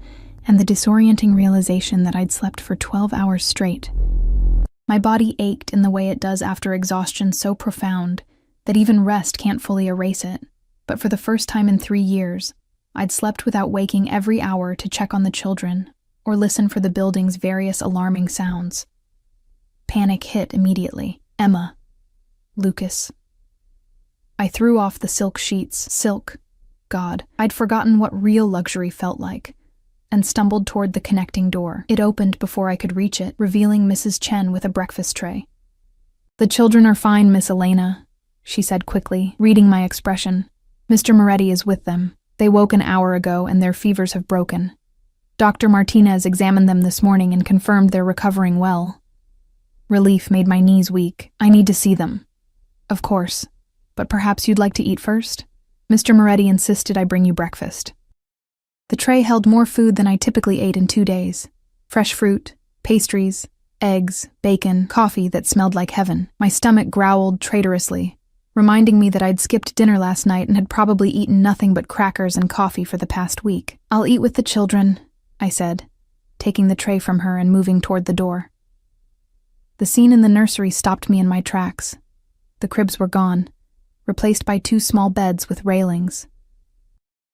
[SPEAKER 1] and the disorienting realization that I'd slept for 12 hours straight. My body ached in the way it does after exhaustion so profound that even rest can't fully erase it. But for the first time in 3 years, I'd slept without waking every hour to check on the children or listen for the building's various alarming sounds. Panic hit immediately. Emma. Lucas. I threw off the silk sheets. Silk. God, I'd forgotten what real luxury felt like, and stumbled toward the connecting door. It opened before I could reach it, revealing Mrs. Chen with a breakfast tray. "The children are fine, Miss Elena," she said quickly, reading my expression. "Mr. Moretti is with them. They woke an hour ago and their fevers have broken. Dr. Martinez examined them this morning and confirmed they're recovering well." Relief made my knees weak. "I need to see them." "Of course, but perhaps you'd like to eat first? Mr. Moretti insisted I bring you breakfast." The tray held more food than I typically ate in 2 days. Fresh fruit, pastries, eggs, bacon, coffee that smelled like heaven. My stomach growled traitorously, reminding me that I'd skipped dinner last night and had probably eaten nothing but crackers and coffee for the past week. "I'll eat with the children," I said, taking the tray from her and moving toward the door. The scene in the nursery stopped me in my tracks. The cribs were gone, replaced by 2 small beds with railings.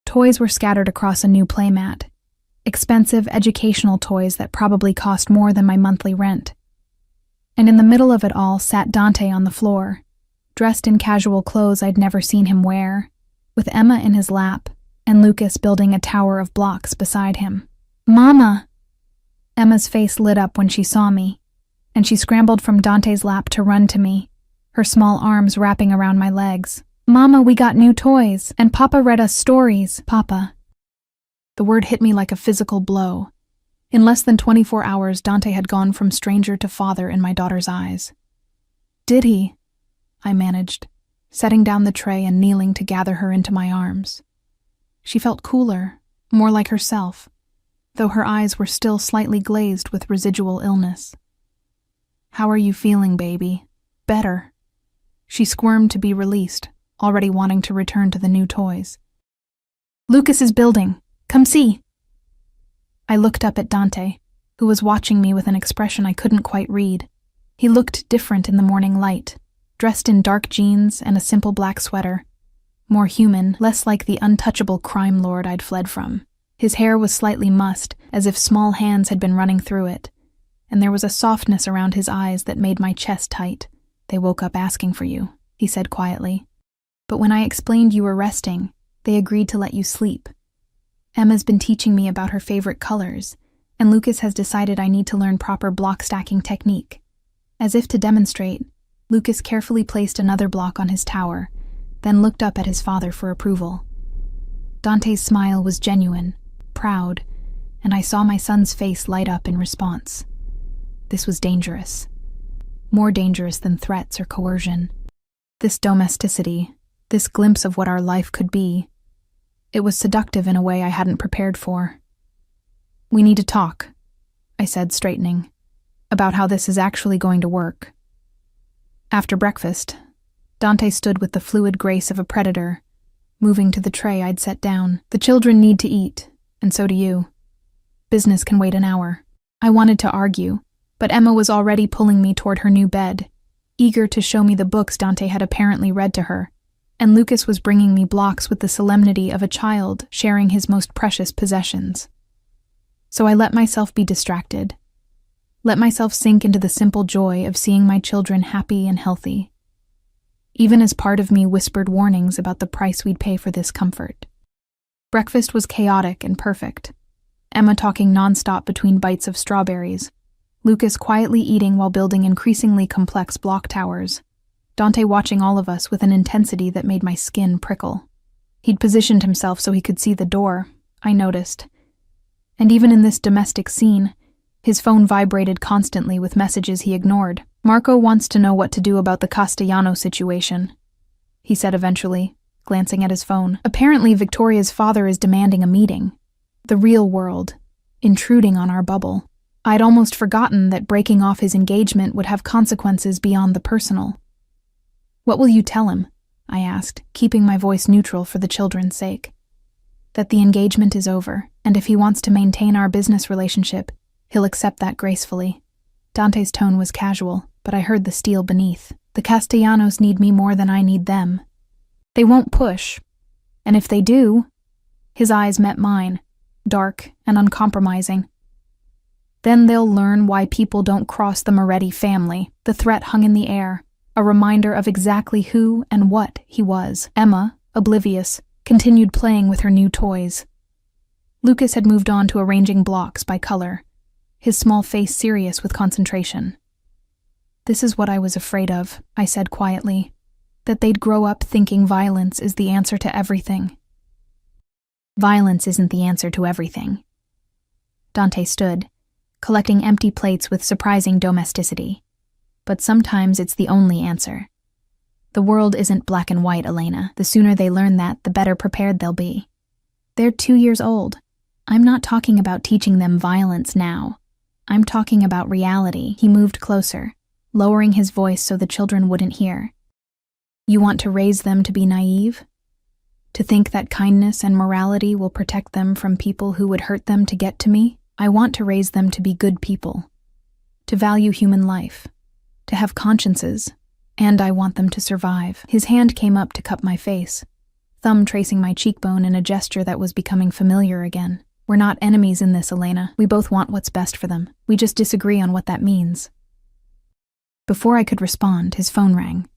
[SPEAKER 1] Toys were scattered across a new playmat, expensive educational toys that probably cost more than my monthly rent. And in the middle of it all sat Dante on the floor, dressed in casual clothes I'd never seen him wear, with Emma in his lap and Lucas building a tower of blocks beside him. "Mama!" Emma's face lit up when she saw me, and she scrambled from Dante's lap to run to me, her small arms wrapping around my legs. "Mama, we got new toys, and Papa read us stories." Papa. The word hit me like a physical blow. In less than 24 hours, Dante had gone from stranger to father in my daughter's eyes. "Did he?" I managed, setting down the tray and kneeling to gather her into my arms. She felt cooler, more like herself, though her eyes were still slightly glazed with residual illness. "How are you feeling, baby?" "Better." She squirmed to be released, already wanting to return to the new toys. "Lucas is building. Come see." I looked up at Dante, who was watching me with an expression I couldn't quite read. He looked different in the morning light, dressed in dark jeans and a simple black sweater. More human, less like the untouchable crime lord I'd fled from. His hair was slightly mussed, as if small hands had been running through it, and there was a softness around his eyes that made my chest tight. "They woke up asking for you," he said quietly. "But when I explained you were resting, they agreed to let you sleep. Emma's been teaching me about her favorite colors, and Lucas has decided I need to learn proper block stacking technique." As if to demonstrate, Lucas carefully placed another block on his tower, then looked up at his father for approval. Dante's smile was genuine, proud, and I saw my son's face light up in response. This was dangerous. More dangerous than threats or coercion. This domesticity, this glimpse of what our life could be, it was seductive in a way I hadn't prepared for. "We need to talk," I said, straightening, "about how this is actually going to work." After breakfast, Dante stood with the fluid grace of a predator, moving to the tray I'd set down. "The children need to eat, and so do you. Business can wait an hour." I wanted to argue, but Emma was already pulling me toward her new bed, eager to show me the books Dante had apparently read to her, and Lucas was bringing me blocks with the solemnity of a child sharing his most precious possessions. So I let myself be distracted, let myself sink into the simple joy of seeing my children happy and healthy, even as part of me whispered warnings about the price we'd pay for this comfort. Breakfast was chaotic and perfect, Emma talking nonstop between bites of strawberries, Lucas quietly eating while building increasingly complex block towers, Dante watching all of us with an intensity that made my skin prickle. He'd positioned himself so he could see the door, I noticed. And even in this domestic scene, his phone vibrated constantly with messages he ignored. "Marco wants to know what to do about the Castellano situation," he said eventually, glancing at his phone. "Apparently Victoria's father is demanding a meeting. The real world, intruding on our bubble. I'd almost forgotten that breaking off his engagement would have consequences beyond the personal." "What will you tell him?" I asked, keeping my voice neutral for the children's sake. that the engagement is over, and if he wants to maintain our business relationship, he'll accept that gracefully. Dante's tone was casual, but I heard the steel beneath. The Castellanos need me more than I need them. They won't push, and if they do— His eyes met mine, dark and uncompromising. Then they'll learn why people don't cross the Moretti family. The threat hung in the air, a reminder of exactly who and what he was. Emma, oblivious, continued playing with her new toys. Lucas had moved on to arranging blocks by color, his small face serious with concentration. "This is what I was afraid of," I said quietly, "that they'd grow up thinking violence is the answer to everything." "Violence isn't the answer to everything." Dante stood, collecting empty plates with surprising domesticity. "But sometimes it's the only answer. The world isn't black and white, Elena. The sooner they learn that, the better prepared they'll be. They're 2 years old. I'm not talking about teaching them violence now. I'm talking about reality." He moved closer, lowering his voice so the children wouldn't hear. "You want to raise them to be naive? To think that kindness and morality will protect them from people who would hurt them to get to me? I want to raise them to be good people, to value human life, to have consciences, and I want them to survive." His hand came up to cup my face, thumb tracing my cheekbone in a gesture that was becoming familiar again. "We're not enemies in this, Elena. We both want what's best for them. We just disagree on what that means." Before I could respond, his phone rang.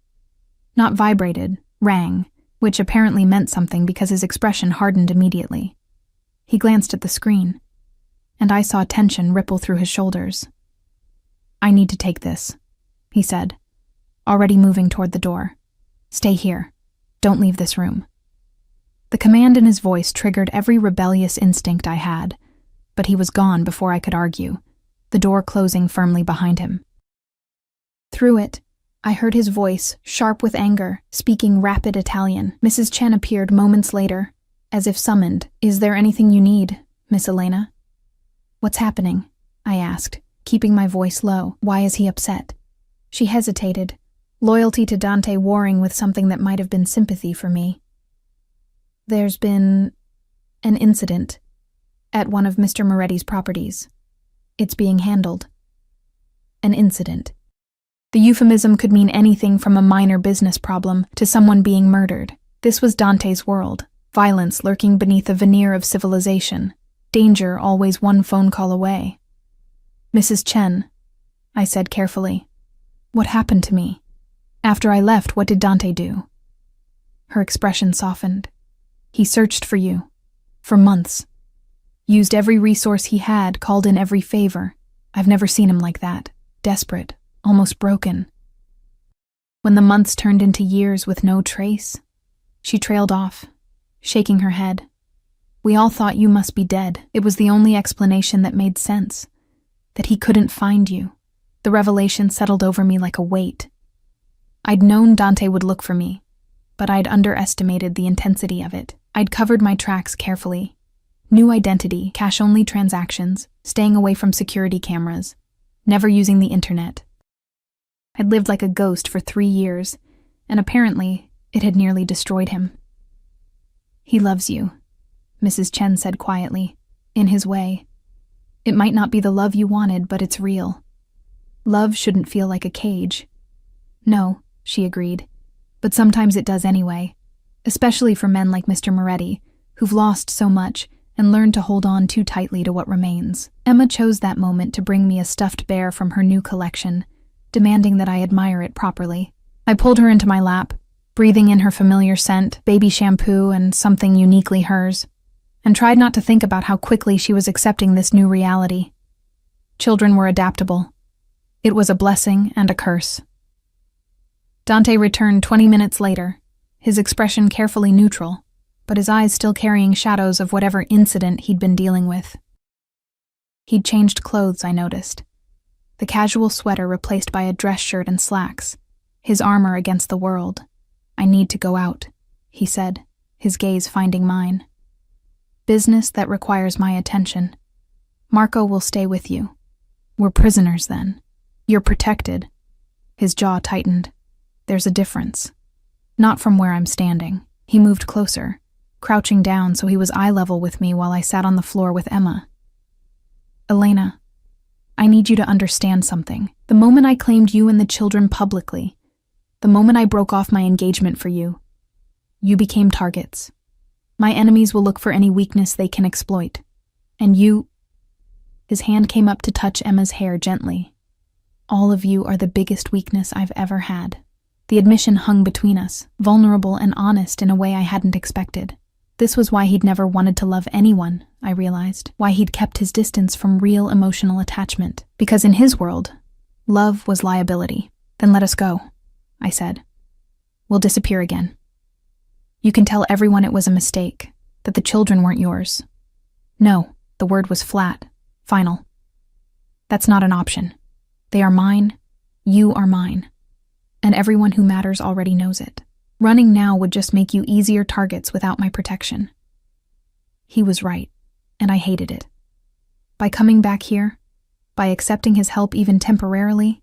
[SPEAKER 1] Not vibrated, rang, which apparently meant something because his expression hardened immediately. He glanced at the screen, and I saw tension ripple through his shoulders. "I need to take this," he said, already moving toward the door. "Stay here. Don't leave this room." The command in his voice triggered every rebellious instinct I had, but he was gone before I could argue, the door closing firmly behind him. Through it, I heard his voice, sharp with anger, speaking rapid Italian. Mrs. Chen appeared moments later, as if summoned. "Is there anything you need, Miss Elena?" "What's happening?" I asked, keeping my voice low. "Why is he upset?" She hesitated, loyalty to Dante warring with something that might have been sympathy for me. "There's been an incident at one of Mr. Moretti's properties. It's being handled." An incident. The euphemism could mean anything from a minor business problem to someone being murdered. This was Dante's world, violence lurking beneath a veneer of civilization, danger always one phone call away. "Mrs. Chen," I said carefully, "what happened to me? After I left, what did Dante do?" Her expression softened. "He searched for you. For months. Used every resource he had, called in every favor. I've never seen him like that. Desperate. Almost broken." When the months turned into years with no trace, she trailed off, shaking her head. "We all thought you must be dead. It was the only explanation that made sense. That he couldn't find you." The revelation settled over me like a weight. I'd known Dante would look for me, but I'd underestimated the intensity of it. I'd covered my tracks carefully. New identity, cash-only transactions, staying away from security cameras, never using the internet. I'd lived like a ghost for 3 years, and apparently it had nearly destroyed him. "He loves you," Mrs. Chen said quietly, in his way. "It might not be the love you wanted, but it's real. Love shouldn't feel like a cage." "No," she agreed, "but sometimes it does anyway, especially for men like Mr. Moretti, who've lost so much and learned to hold on too tightly to what remains." Emma chose that moment to bring me a stuffed bear from her new collection, demanding that I admire it properly. I pulled her into my lap, breathing in her familiar scent, baby shampoo and something uniquely hers, and tried not to think about how quickly she was accepting this new reality. Children were adaptable. It was a blessing and a curse. Dante returned 20 minutes later, his expression carefully neutral, but his eyes still carrying shadows of whatever incident he'd been dealing with. He'd changed clothes, I noticed. The casual sweater replaced by a dress shirt and slacks, his armor against the world. "I need to go out," he said, his gaze finding mine. "Business that requires my attention. Marco will stay with you. We're prisoners then. You're protected." His jaw tightened. "There's a difference. Not from where I'm standing." He moved closer, crouching down so he was eye level with me while I sat on the floor with Emma. "Elena, I need you to understand something. The moment I claimed you and the children publicly, the moment I broke off my engagement for you, you became targets. My enemies will look for any weakness they can exploit. And you—" His hand came up to touch Emma's hair gently. "All of you are the biggest weakness I've ever had." The admission hung between us, vulnerable and honest in a way I hadn't expected. This was why he'd never wanted to love anyone, I realized, why he'd kept his distance from real emotional attachment. Because in his world, love was liability. "Then let us go," I said. "We'll disappear again. You can tell everyone it was a mistake, that the children weren't yours." "No," the word was flat, final. "That's not an option. They are mine, you are mine. And everyone who matters already knows it. Running now would just make you easier targets without my protection." He was right, and I hated it. By coming back here, by accepting his help even temporarily,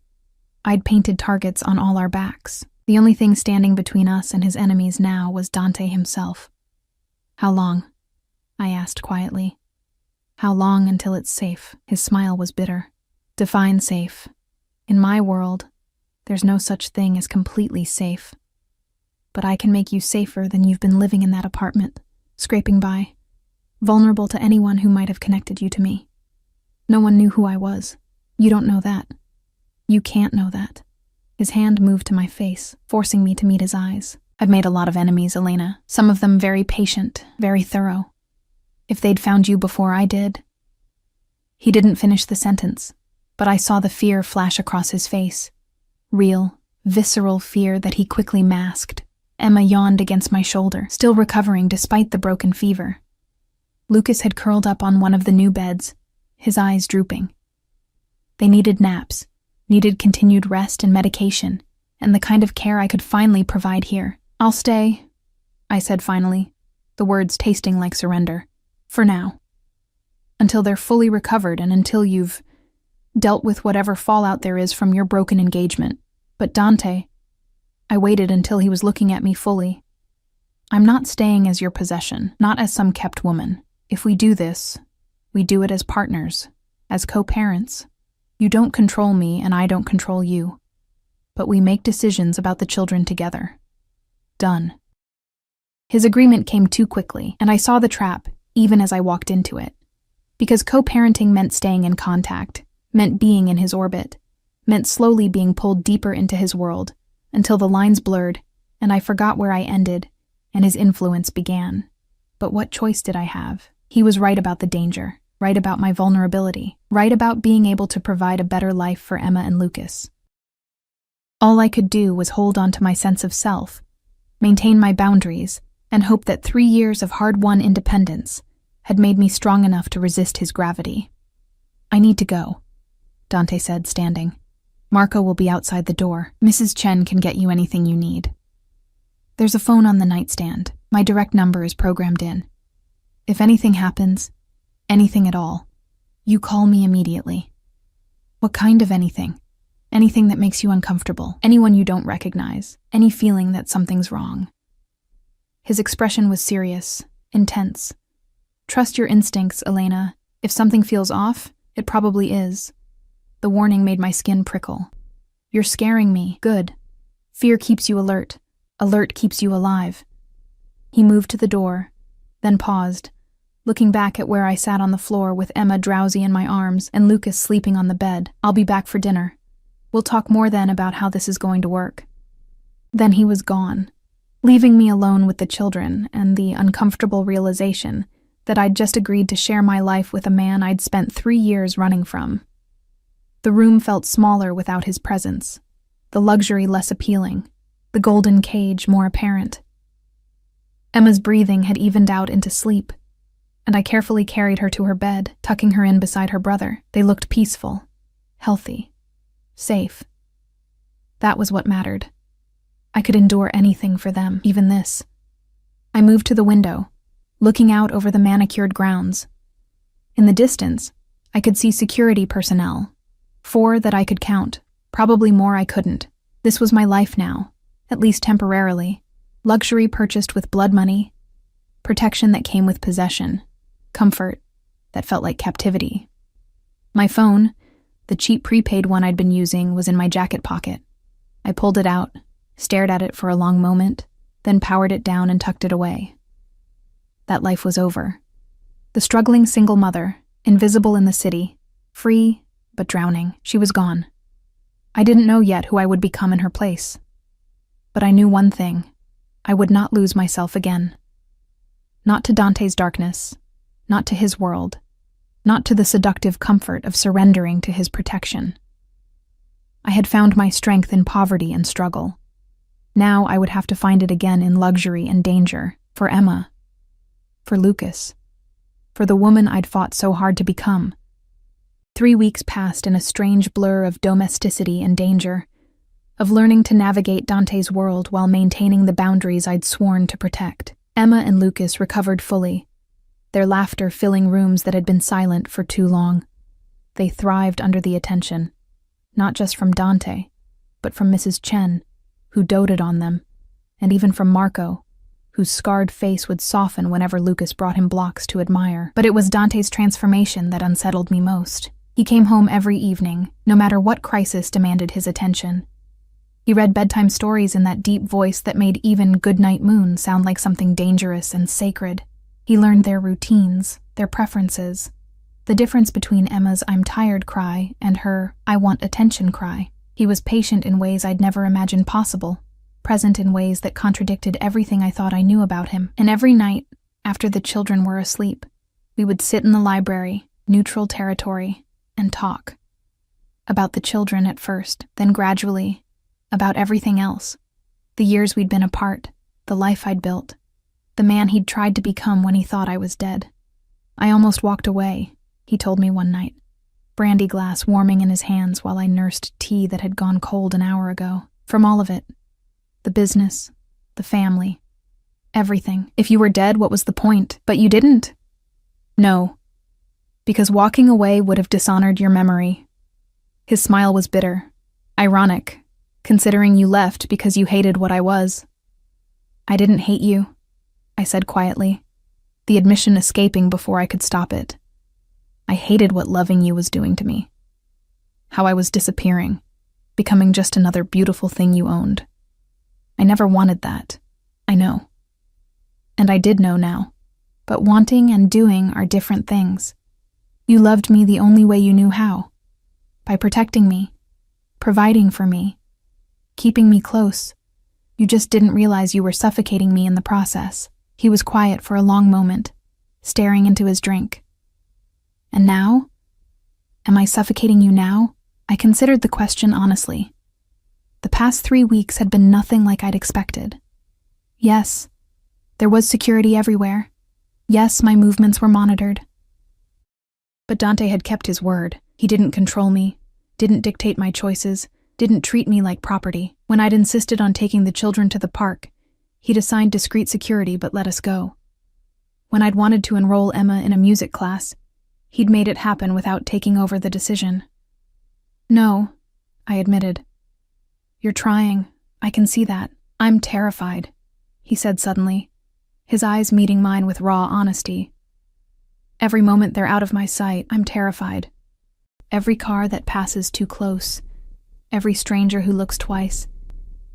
[SPEAKER 1] I'd painted targets on all our backs. The only thing standing between us and his enemies now was Dante himself. "How long?" I asked quietly. "How long until it's safe?" His smile was bitter. "Define safe. In my world, there's no such thing as completely safe. But I can make you safer than you've been living in that apartment, scraping by, vulnerable to anyone who might have connected you to me. No one knew who I was. You don't know that. You can't know that." His hand moved to my face, forcing me to meet his eyes. "I've made a lot of enemies, Elena. Some of them very patient, very thorough. If they'd found you before I did—" He didn't finish the sentence, but I saw the fear flash across his face. Real, visceral fear that he quickly masked. Emma yawned against my shoulder, still recovering despite the broken fever. Lucas had curled up on one of the new beds, his eyes drooping. They needed naps, needed continued rest and medication, and the kind of care I could finally provide here. "I'll stay," I said finally, the words tasting like surrender. "For now. Until they're fully recovered and until you've dealt with whatever fallout there is from your broken engagement. But Dante—" I waited until he was looking at me fully. "I'm not staying as your possession, not as some kept woman. If we do this, we do it as partners, as co-parents. You don't control me and I don't control you. But we make decisions about the children together. Done." His agreement came too quickly, and I saw the trap even as I walked into it. Because co-parenting meant staying in contact, meant being in his orbit, meant slowly being pulled deeper into his world, until the lines blurred, and I forgot where I ended, and his influence began. But what choice did I have? He was right about the danger, right about my vulnerability, right about being able to provide a better life for Emma and Lucas. All I could do was hold on to my sense of self, maintain my boundaries, and hope that 3 years of hard-won independence had made me strong enough to resist his gravity. "I need to go," Dante said, standing. "Marco will be outside the door. Mrs. Chen can get you anything you need. There's a phone on the nightstand. My direct number is programmed in. If anything happens, anything at all, you call me immediately." "What kind of anything?" "Anything that makes you uncomfortable, anyone you don't recognize, any feeling that something's wrong." His expression was serious, intense. "Trust your instincts, Elena. If something feels off, it probably is." The warning made my skin prickle. "You're scaring me. Good. Fear keeps you alert. Alert keeps you alive." He moved to the door, then paused, looking back at where I sat on the floor with Emma drowsy in my arms and Lucas sleeping on the bed. "I'll be back for dinner. We'll talk more then about how this is going to work." Then he was gone, leaving me alone with the children and the uncomfortable realization that I'd just agreed to share my life with a man I'd spent 3 years running from. The room felt smaller without his presence, the luxury less appealing, the golden cage more apparent. Emma's breathing had evened out into sleep, and I carefully carried her to her bed, tucking her in beside her brother. They looked peaceful, healthy, safe. That was what mattered. I could endure anything for them, even this. I moved to the window, looking out over the manicured grounds. In the distance, I could see security personnel. 4 that I could count, probably more I couldn't. This was my life now, at least temporarily. Luxury purchased with blood money, protection that came with possession, comfort that felt like captivity. My phone, the cheap prepaid one I'd been using, was in my jacket pocket. I pulled it out, stared at it for a long moment, then powered it down and tucked it away. That life was over. The struggling single mother, invisible in the city, free but drowning, she was gone. I didn't know yet who I would become in her place. But I knew one thing: I would not lose myself again. Not to Dante's darkness, not to his world, not to the seductive comfort of surrendering to his protection. I had found my strength in poverty and struggle. Now I would have to find it again in luxury and danger, for Emma, for Lucas, for the woman I'd fought so hard to become. 3 weeks passed in a strange blur of domesticity and danger, of learning to navigate Dante's world while maintaining the boundaries I'd sworn to protect. Emma and Lucas recovered fully, their laughter filling rooms that had been silent for too long. They thrived under the attention, not just from Dante, but from Mrs. Chen, who doted on them, and even from Marco, whose scarred face would soften whenever Lucas brought him blocks to admire. But it was Dante's transformation that unsettled me most. He came home every evening, no matter what crisis demanded his attention. He read bedtime stories in that deep voice that made even Goodnight Moon sound like something dangerous and sacred. He learned their routines, their preferences, the difference between Emma's "I'm tired" cry and her "I want attention" cry. He was patient in ways I'd never imagined possible, present in ways that contradicted everything I thought I knew about him. And every night, after the children were asleep, we would sit in the library, neutral territory, and talk. About the children at first, then gradually, about everything else. The years we'd been apart, the life I'd built, the man he'd tried to become when he thought I was dead. I almost walked away, he told me one night, brandy glass warming in his hands while I nursed tea that had gone cold an hour ago. From all of it. The business, the family, everything. If you were dead, what was the point? But you didn't. No. Because walking away would have dishonored your memory. His smile was bitter, ironic, considering you left because you hated what I was. I didn't hate you, I said quietly, the admission escaping before I could stop it. I hated what loving you was doing to me. How I was disappearing, becoming just another beautiful thing you owned. I never wanted that, I know. And I did know now. But wanting and doing are different things. You loved me the only way you knew how. By protecting me, providing for me, keeping me close. You just didn't realize you were suffocating me in the process. He was quiet for a long moment, staring into his drink. And now? Am I suffocating you now? I considered the question honestly. The past 3 weeks had been nothing like I'd expected. Yes, there was security everywhere. Yes, my movements were monitored. But Dante had kept his word. He didn't control me, didn't dictate my choices, didn't treat me like property. When I'd insisted on taking the children to the park, he'd assigned discreet security but let us go. When I'd wanted to enroll Emma in a music class, he'd made it happen without taking over the decision. No, I admitted. You're trying. I can see that. I'm terrified, he said suddenly, his eyes meeting mine with raw honesty. Every moment they're out of my sight, I'm terrified. Every car that passes too close, every stranger who looks twice,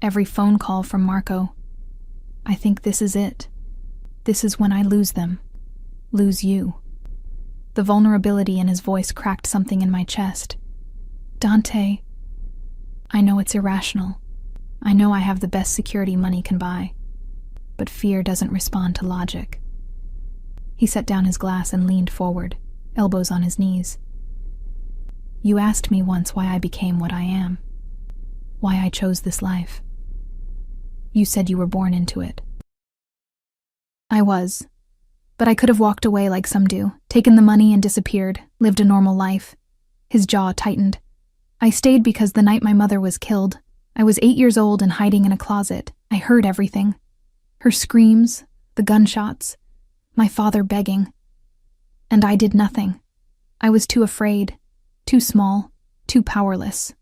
[SPEAKER 1] every phone call from Marco. I think this is it. This is when I lose them. Lose you. The vulnerability in his voice cracked something in my chest. Dante, I know it's irrational. I know I have the best security money can buy. But fear doesn't respond to logic. He set down his glass and leaned forward, elbows on his knees. You asked me once why I became what I am. Why I chose this life. You said you were born into it. I was. But I could have walked away like some do, taken the money and disappeared, lived a normal life. His jaw tightened. I stayed because the night my mother was killed, I was 8 years old and hiding in a closet. I heard everything. Her screams, the gunshots, my father begging. And I did nothing. I was too afraid, too small, too powerless.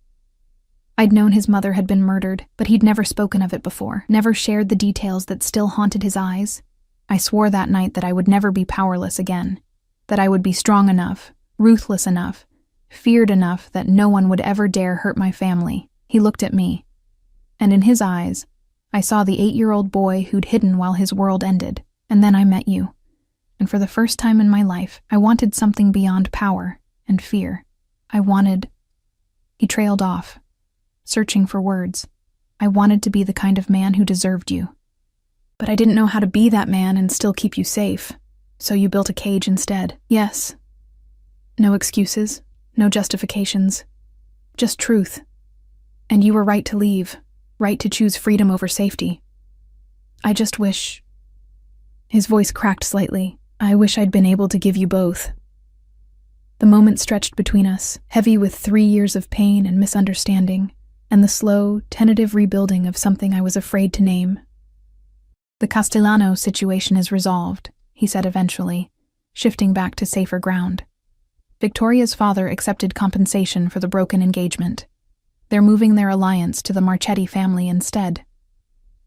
[SPEAKER 1] I'd known his mother had been murdered, but he'd never spoken of it before, never shared the details that still haunted his eyes. I swore that night that I would never be powerless again, that I would be strong enough, ruthless enough, feared enough that no one would ever dare hurt my family. He looked at me, and in his eyes, I saw the 8-year-old boy who'd hidden while his world ended. And then I met you, and for the first time in my life, I wanted something beyond power and fear. He trailed off, searching for words. I wanted to be the kind of man who deserved you. But I didn't know how to be that man and still keep you safe, so you built a cage instead. Yes. No excuses, no justifications, just truth. And you were right to leave, right to choose freedom over safety. I just wish... His voice cracked slightly. I wish I'd been able to give you both. The moment stretched between us, heavy with 3 years of pain and misunderstanding, and the slow, tentative rebuilding of something I was afraid to name. The Castellano situation is resolved, he said eventually, shifting back to safer ground. Victoria's father accepted compensation for the broken engagement. They're moving their alliance to the Marchetti family instead.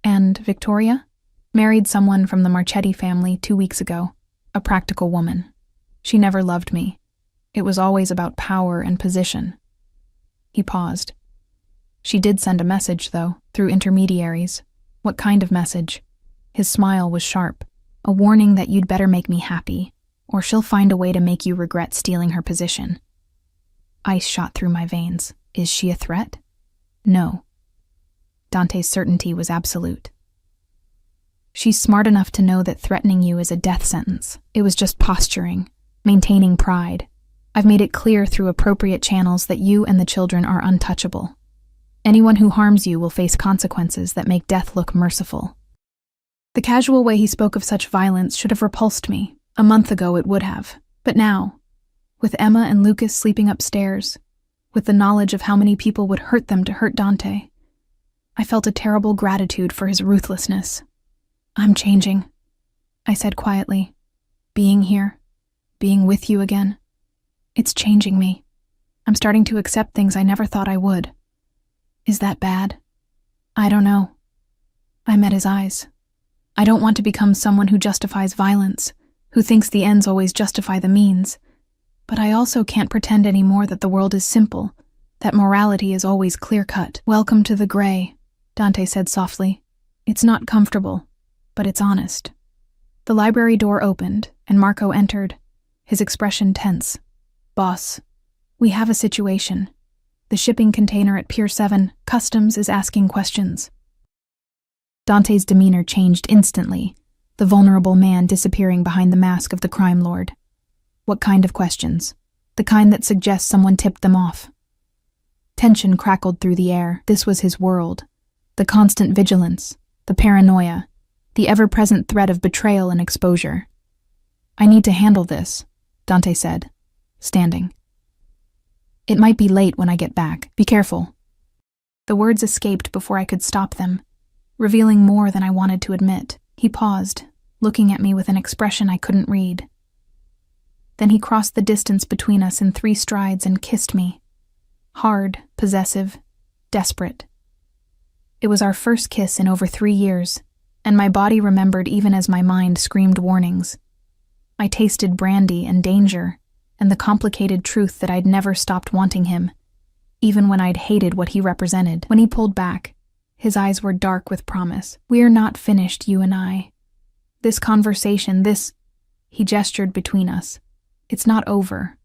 [SPEAKER 1] And Victoria? Married someone from the Marchetti family 2 weeks ago, a practical woman. She never loved me. It was always about power and position. He paused. She did send a message, though, through intermediaries. What kind of message? His smile was sharp. A warning that you'd better make me happy, or she'll find a way to make you regret stealing her position. Ice shot through my veins. Is she a threat? No. Dante's certainty was absolute. She's smart enough to know that threatening you is a death sentence. It was just posturing, maintaining pride. I've made it clear through appropriate channels that you and the children are untouchable. Anyone who harms you will face consequences that make death look merciful. The casual way he spoke of such violence should have repulsed me. A month ago it would have. But now, with Emma and Lucas sleeping upstairs, with the knowledge of how many people would hurt them to hurt Dante, I felt a terrible gratitude for his ruthlessness. I'm changing, I said quietly. Being here, being with you again, it's changing me. I'm starting to accept things I never thought I would. Is that bad? I don't know. I met his eyes. I don't want to become someone who justifies violence, who thinks the ends always justify the means. But I also can't pretend anymore that the world is simple, that morality is always clear-cut. Welcome to the gray, Dante said softly. It's not comfortable, but it's honest. The library door opened, and Marco entered, his expression tense. Boss, we have a situation. The shipping container at Pier 7, Customs is asking questions. Dante's demeanor changed instantly, the vulnerable man disappearing behind the mask of the crime lord. What kind of questions? The kind that suggests someone tipped them off. Tension crackled through the air. This was his world. The constant vigilance, the paranoia, the ever-present threat of betrayal and exposure. I need to handle this, Dante said, standing. It might be late when I get back. Be careful. The words escaped before I could stop them, revealing more than I wanted to admit. He paused, looking at me with an expression I couldn't read. Then he crossed the distance between us in 3 strides and kissed me. Hard, possessive, desperate. It was our first kiss in over 3 years, and my body remembered even as my mind screamed warnings. I tasted brandy and danger, and the complicated truth that I'd never stopped wanting him, even when I'd hated what he represented. When he pulled back, his eyes were dark with promise. We're not finished, you and I. This conversation, he gestured between us. It's not over.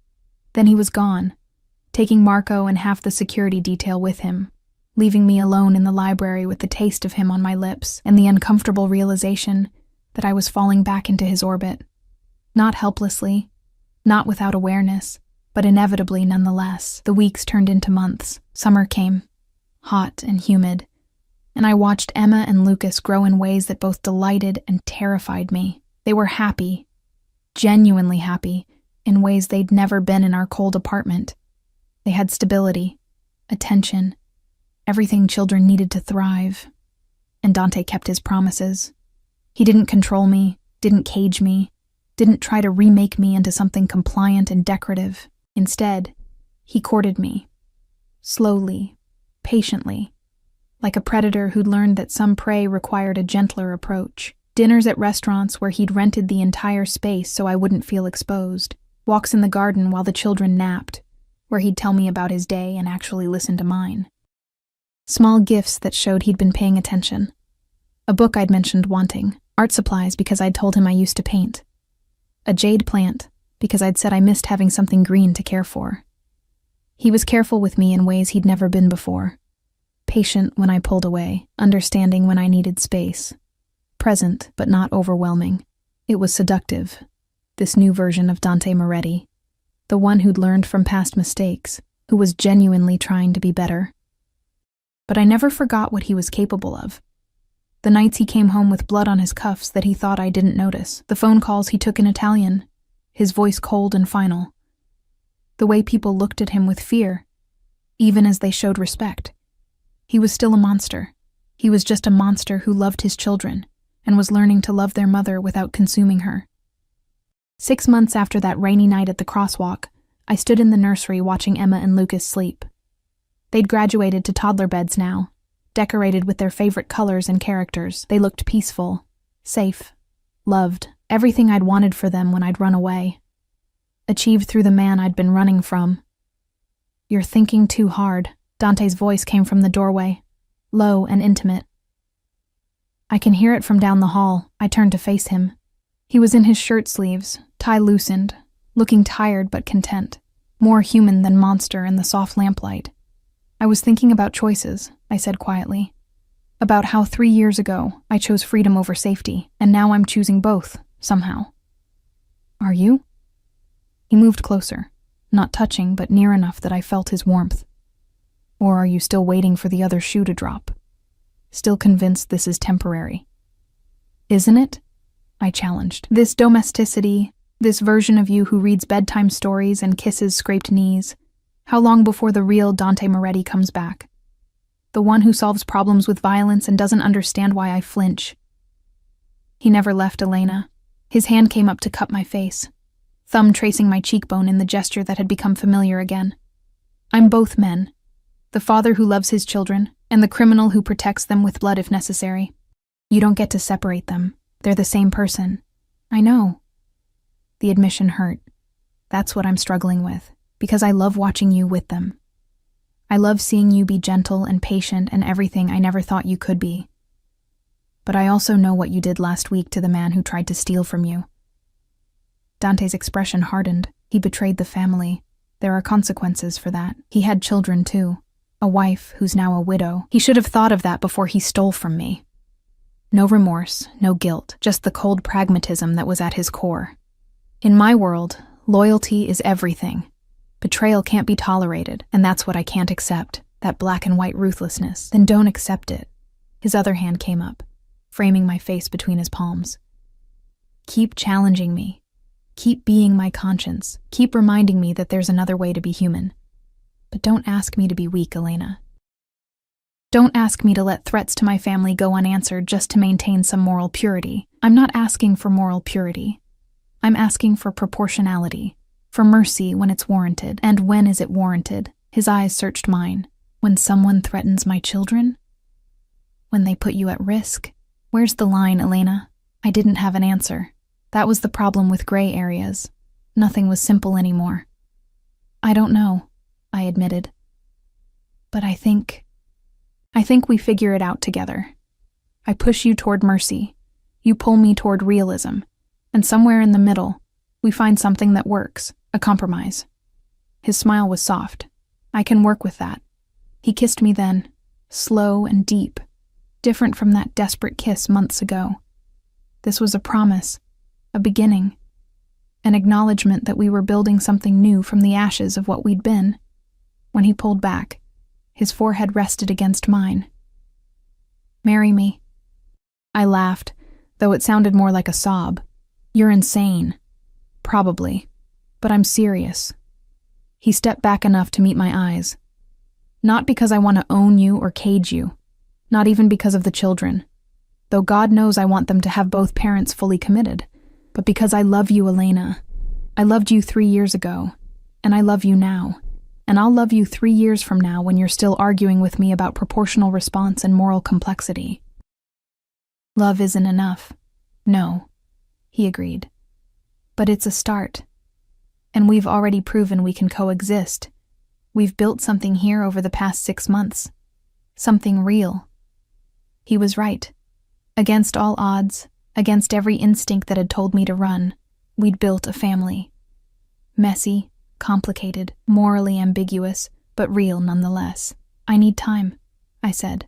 [SPEAKER 1] Then he was gone, taking Marco and half the security detail with him, leaving me alone in the library with the taste of him on my lips and the uncomfortable realization that I was falling back into his orbit. Not helplessly, not without awareness, but inevitably nonetheless. The weeks turned into months. Summer came, hot and humid, and I watched Emma and Lucas grow in ways that both delighted and terrified me. They were happy, genuinely happy, in ways they'd never been in our cold apartment. They had stability, attention, everything children needed to thrive. And Dante kept his promises. He didn't control me, didn't cage me, didn't try to remake me into something compliant and decorative. Instead, he courted me. Slowly, patiently, like a predator who'd learned that some prey required a gentler approach. Dinners at restaurants where he'd rented the entire space so I wouldn't feel exposed. Walks in the garden while the children napped, where he'd tell me about his day and actually listen to mine. Small gifts that showed he'd been paying attention. A book I'd mentioned wanting. Art supplies because I'd told him I used to paint. A jade plant because I'd said I missed having something green to care for. He was careful with me in ways he'd never been before. Patient when I pulled away, understanding when I needed space. Present, but not overwhelming. It was seductive, this new version of Dante Moretti, the one who'd learned from past mistakes, who was genuinely trying to be better. But I never forgot what he was capable of. The nights he came home with blood on his cuffs that he thought I didn't notice, the phone calls he took in Italian, his voice cold and final. The way people looked at him with fear, even as they showed respect. He was still a monster. He was just a monster who loved his children and was learning to love their mother without consuming her. 6 months after that rainy night at the crosswalk, I stood in the nursery watching Emma and Lucas sleep. They'd graduated to toddler beds now, decorated with their favorite colors and characters. They looked peaceful, safe, loved, everything I'd wanted for them when I'd run away. Achieved through the man I'd been running from. "You're thinking too hard," Dante's voice came from the doorway, low and intimate. I can hear it from down the hall. I turned to face him. He was in his shirt sleeves, tie loosened, looking tired but content, more human than monster in the soft lamplight. "I was thinking about choices," I said quietly. "About how 3 years ago I chose freedom over safety, and now I'm choosing both, somehow." "Are you?" He moved closer, not touching but near enough that I felt his warmth. "Or are you still waiting for the other shoe to drop? Still convinced this is temporary?" "Isn't it?" I challenged. "This domesticity, this version of you who reads bedtime stories and kisses scraped knees. How long before the real Dante Moretti comes back? The one who solves problems with violence and doesn't understand why I flinch." He never left Elena. His hand came up to cup my face, thumb tracing my cheekbone in the gesture that had become familiar again. "I'm both men. The father who loves his children, and the criminal who protects them with blood if necessary. You don't get to separate them. They're the same person." "I know." The admission hurt. That's what I'm struggling with, because I love watching you with them. I love seeing you be gentle and patient and everything I never thought you could be. But I also know what you did last week to the man who tried to steal from you. Dante's expression hardened. He betrayed the family. There are consequences for that. He had children too. A wife who's now a widow. He should have thought of that before he stole from me. No remorse, no guilt, just the cold pragmatism that was at his core. In my world, loyalty is everything. Betrayal can't be tolerated, and that's what I can't accept, that black and white ruthlessness. Then don't accept it. His other hand came up, framing my face between his palms. Keep challenging me. Keep being my conscience. Keep reminding me that there's another way to be human. But don't ask me to be weak, Elena. Don't ask me to let threats to my family go unanswered just to maintain some moral purity. I'm not asking for moral purity. I'm asking for proportionality, for mercy when it's warranted. And when is it warranted? His eyes searched mine. When someone threatens my children? When they put you at risk? Where's the line, Elena? I didn't have an answer. That was the problem with gray areas. Nothing was simple anymore. "I don't know," I admitted. "But I think we figure it out together. I push you toward mercy. You pull me toward realism. And somewhere in the middle, we find something that works, a compromise." His smile was soft. "I can work with that." He kissed me then, slow and deep, different from that desperate kiss months ago. This was a promise, a beginning, an acknowledgement that we were building something new from the ashes of what we'd been. When he pulled back, his forehead rested against mine. "Marry me." I laughed, though it sounded more like a sob. "You're insane." "Probably, but I'm serious." He stepped back enough to meet my eyes. "Not because I want to own you or cage you, not even because of the children, though God knows I want them to have both parents fully committed, but because I love you, Elena. I loved you 3 years ago, and I love you now. And I'll love you 3 years from now when you're still arguing with me about proportional response and moral complexity. Love isn't enough. No, he agreed. But it's a start. And we've already proven we can coexist. We've built something here over the past 6 months. Something real. He was right. Against all odds, against every instinct that had told me to run, we'd built a family. Messy, complicated, morally ambiguous, but real nonetheless. I need time, I said.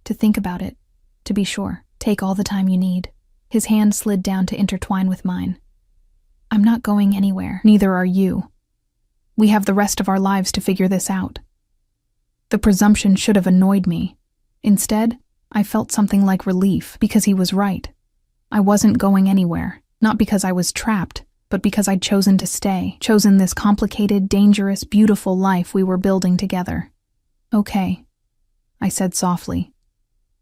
[SPEAKER 1] To think about it, to be sure. Take all the time you need. His hand slid down to intertwine with mine. I'm not going anywhere. Neither are you. We have the rest of our lives to figure this out. The presumption should have annoyed me. Instead, I felt something like relief because he was right. I wasn't going anywhere, not because I was trapped, but because I'd chosen to stay, chosen this complicated, dangerous, beautiful life we were building together. Okay, I said softly.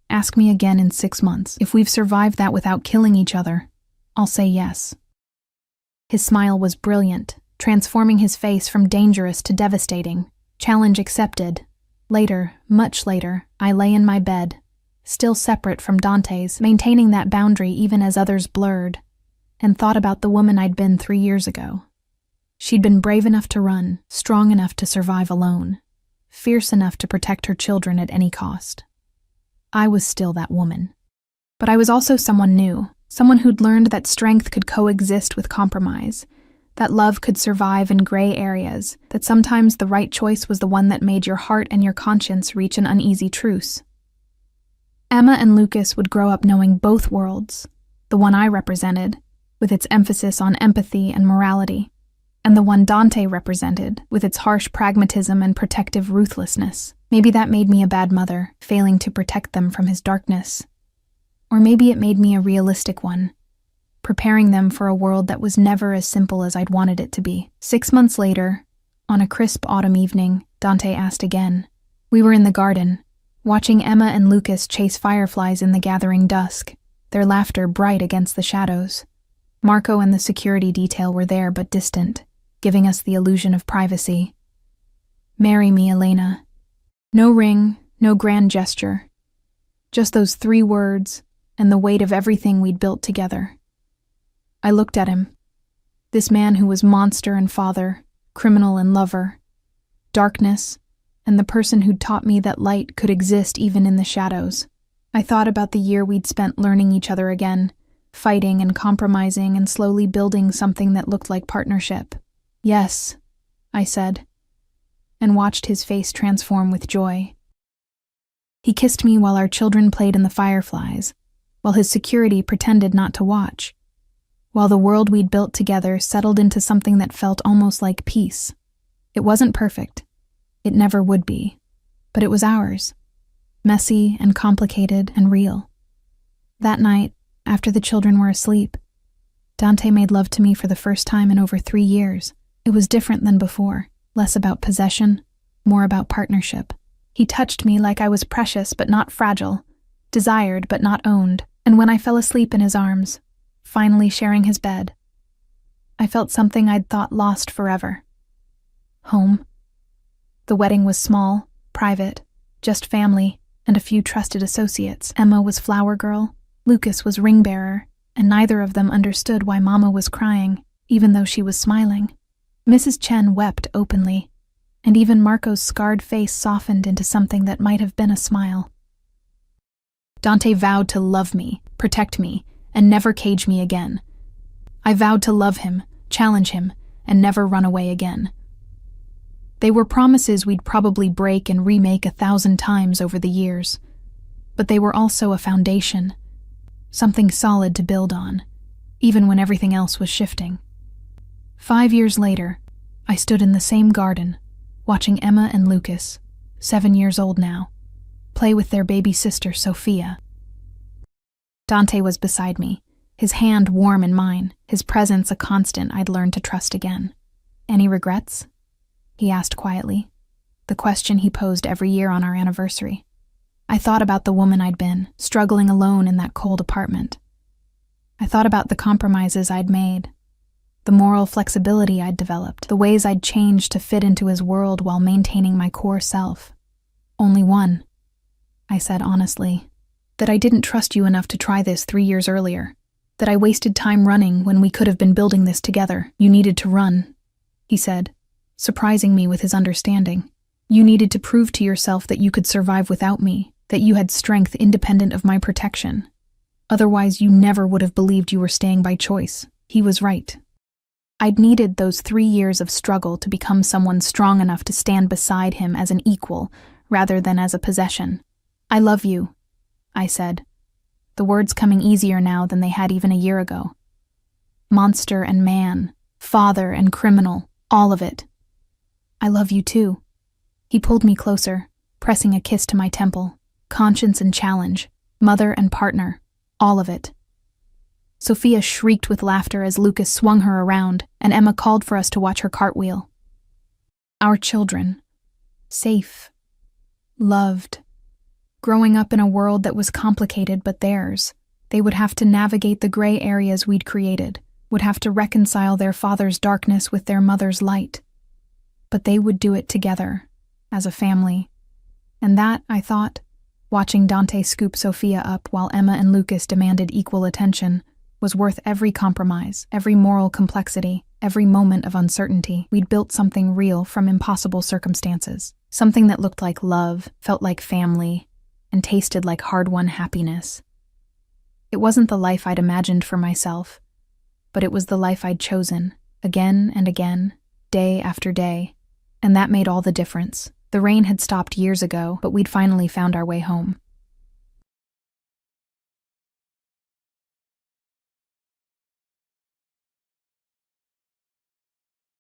[SPEAKER 1] Ask me again in 6 months. If we've survived that without killing each other, I'll say yes. His smile was brilliant, transforming his face from dangerous to devastating. Challenge accepted. Later, much later, I lay in my bed, still separate from Dante's, maintaining that boundary even as others blurred, and thought about the woman I'd been 3 years ago. She'd been brave enough to run, strong enough to survive alone, fierce enough to protect her children at any cost. I was still that woman. But I was also someone new, someone who'd learned that strength could coexist with compromise, that love could survive in gray areas, that sometimes the right choice was the one that made your heart and your conscience reach an uneasy truce. Emma and Lucas would grow up knowing both worlds, the one I represented, with its emphasis on empathy and morality, and the one Dante represented, with its harsh pragmatism and protective ruthlessness. Maybe that made me a bad mother, failing to protect them from his darkness. Or maybe it made me a realistic one, preparing them for a world that was never as simple as I'd wanted it to be. 6 months later, on a crisp autumn evening, Dante asked again. We were in the garden, watching Emma and Lucas chase fireflies in the gathering dusk, their laughter bright against the shadows. Marco and the security detail were there but distant, giving us the illusion of privacy. Marry me, Elena. No ring, no grand gesture. Just those 3 words and the weight of everything we'd built together. I looked at him. This man who was monster and father, criminal and lover, darkness, and the person who'd taught me that light could exist even in the shadows. I thought about the year we'd spent learning each other again, fighting and compromising and slowly building something that looked like partnership. Yes, I said, and watched his face transform with joy. He kissed me while our children played in the fireflies, while his security pretended not to watch, while the world we'd built together settled into something that felt almost like peace. It wasn't perfect. It never would be. But it was ours. Messy and complicated and real. That night, after the children were asleep, Dante made love to me for the first time in over 3 years. It was different than before, less about possession, more about partnership. He touched me like I was precious but not fragile, desired but not owned, and when I fell asleep in his arms, finally sharing his bed, I felt something I'd thought lost forever. Home. The wedding was small, private, just family, and a few trusted associates. Emma was flower girl, Lucas was ring bearer, and neither of them understood why Mama was crying, even though she was smiling. Mrs. Chen wept openly, and even Marco's scarred face softened into something that might have been a smile. Dante vowed to love me, protect me, and never cage me again. I vowed to love him, challenge him, and never run away again. They were promises we'd probably break and remake 1,000 times over the years, but they were also a foundation, something solid to build on, even when everything else was shifting. 5 years later, I stood in the same garden, watching Emma and Lucas, 7 years old now, play with their baby sister, Sophia. Dante was beside me, his hand warm in mine, his presence a constant I'd learned to trust again. Any regrets? He asked quietly, the question he posed every year on our anniversary. I thought about the woman I'd been, struggling alone in that cold apartment. I thought about the compromises I'd made, the moral flexibility I'd developed, the ways I'd changed to fit into his world while maintaining my core self. Only one, I said honestly, that I didn't trust you enough to try this 3 years earlier. That I wasted time running when we could have been building this together. You needed to run, he said, surprising me with his understanding. You needed to prove to yourself that you could survive without me, that you had strength independent of my protection. Otherwise, you never would have believed you were staying by choice. He was right. I'd needed those 3 years of struggle to become someone strong enough to stand beside him as an equal, rather than as a possession. I love you, I said, the words coming easier now than they had even a year ago. Monster and man, father and criminal, all of it. I love you too. He pulled me closer, pressing a kiss to my temple. Conscience and challenge, mother and partner, all of it. Sophia shrieked with laughter as Lucas swung her around, and Emma called for us to watch her cartwheel. Our children. Safe. Loved. Growing up in a world that was complicated but theirs. They would have to navigate the gray areas we'd created, would have to reconcile their father's darkness with their mother's light. But they would do it together, as a family. And that, I thought, watching Dante scoop Sophia up while Emma and Lucas demanded equal attention, was worth every compromise, every moral complexity, every moment of uncertainty. We'd built something real from impossible circumstances, something that looked like love, felt like family, and tasted like hard-won happiness. It wasn't the life I'd imagined for myself, but it was the life I'd chosen, again and again, day after day, and that made all the difference. The rain had stopped years ago, but we'd finally found our way home.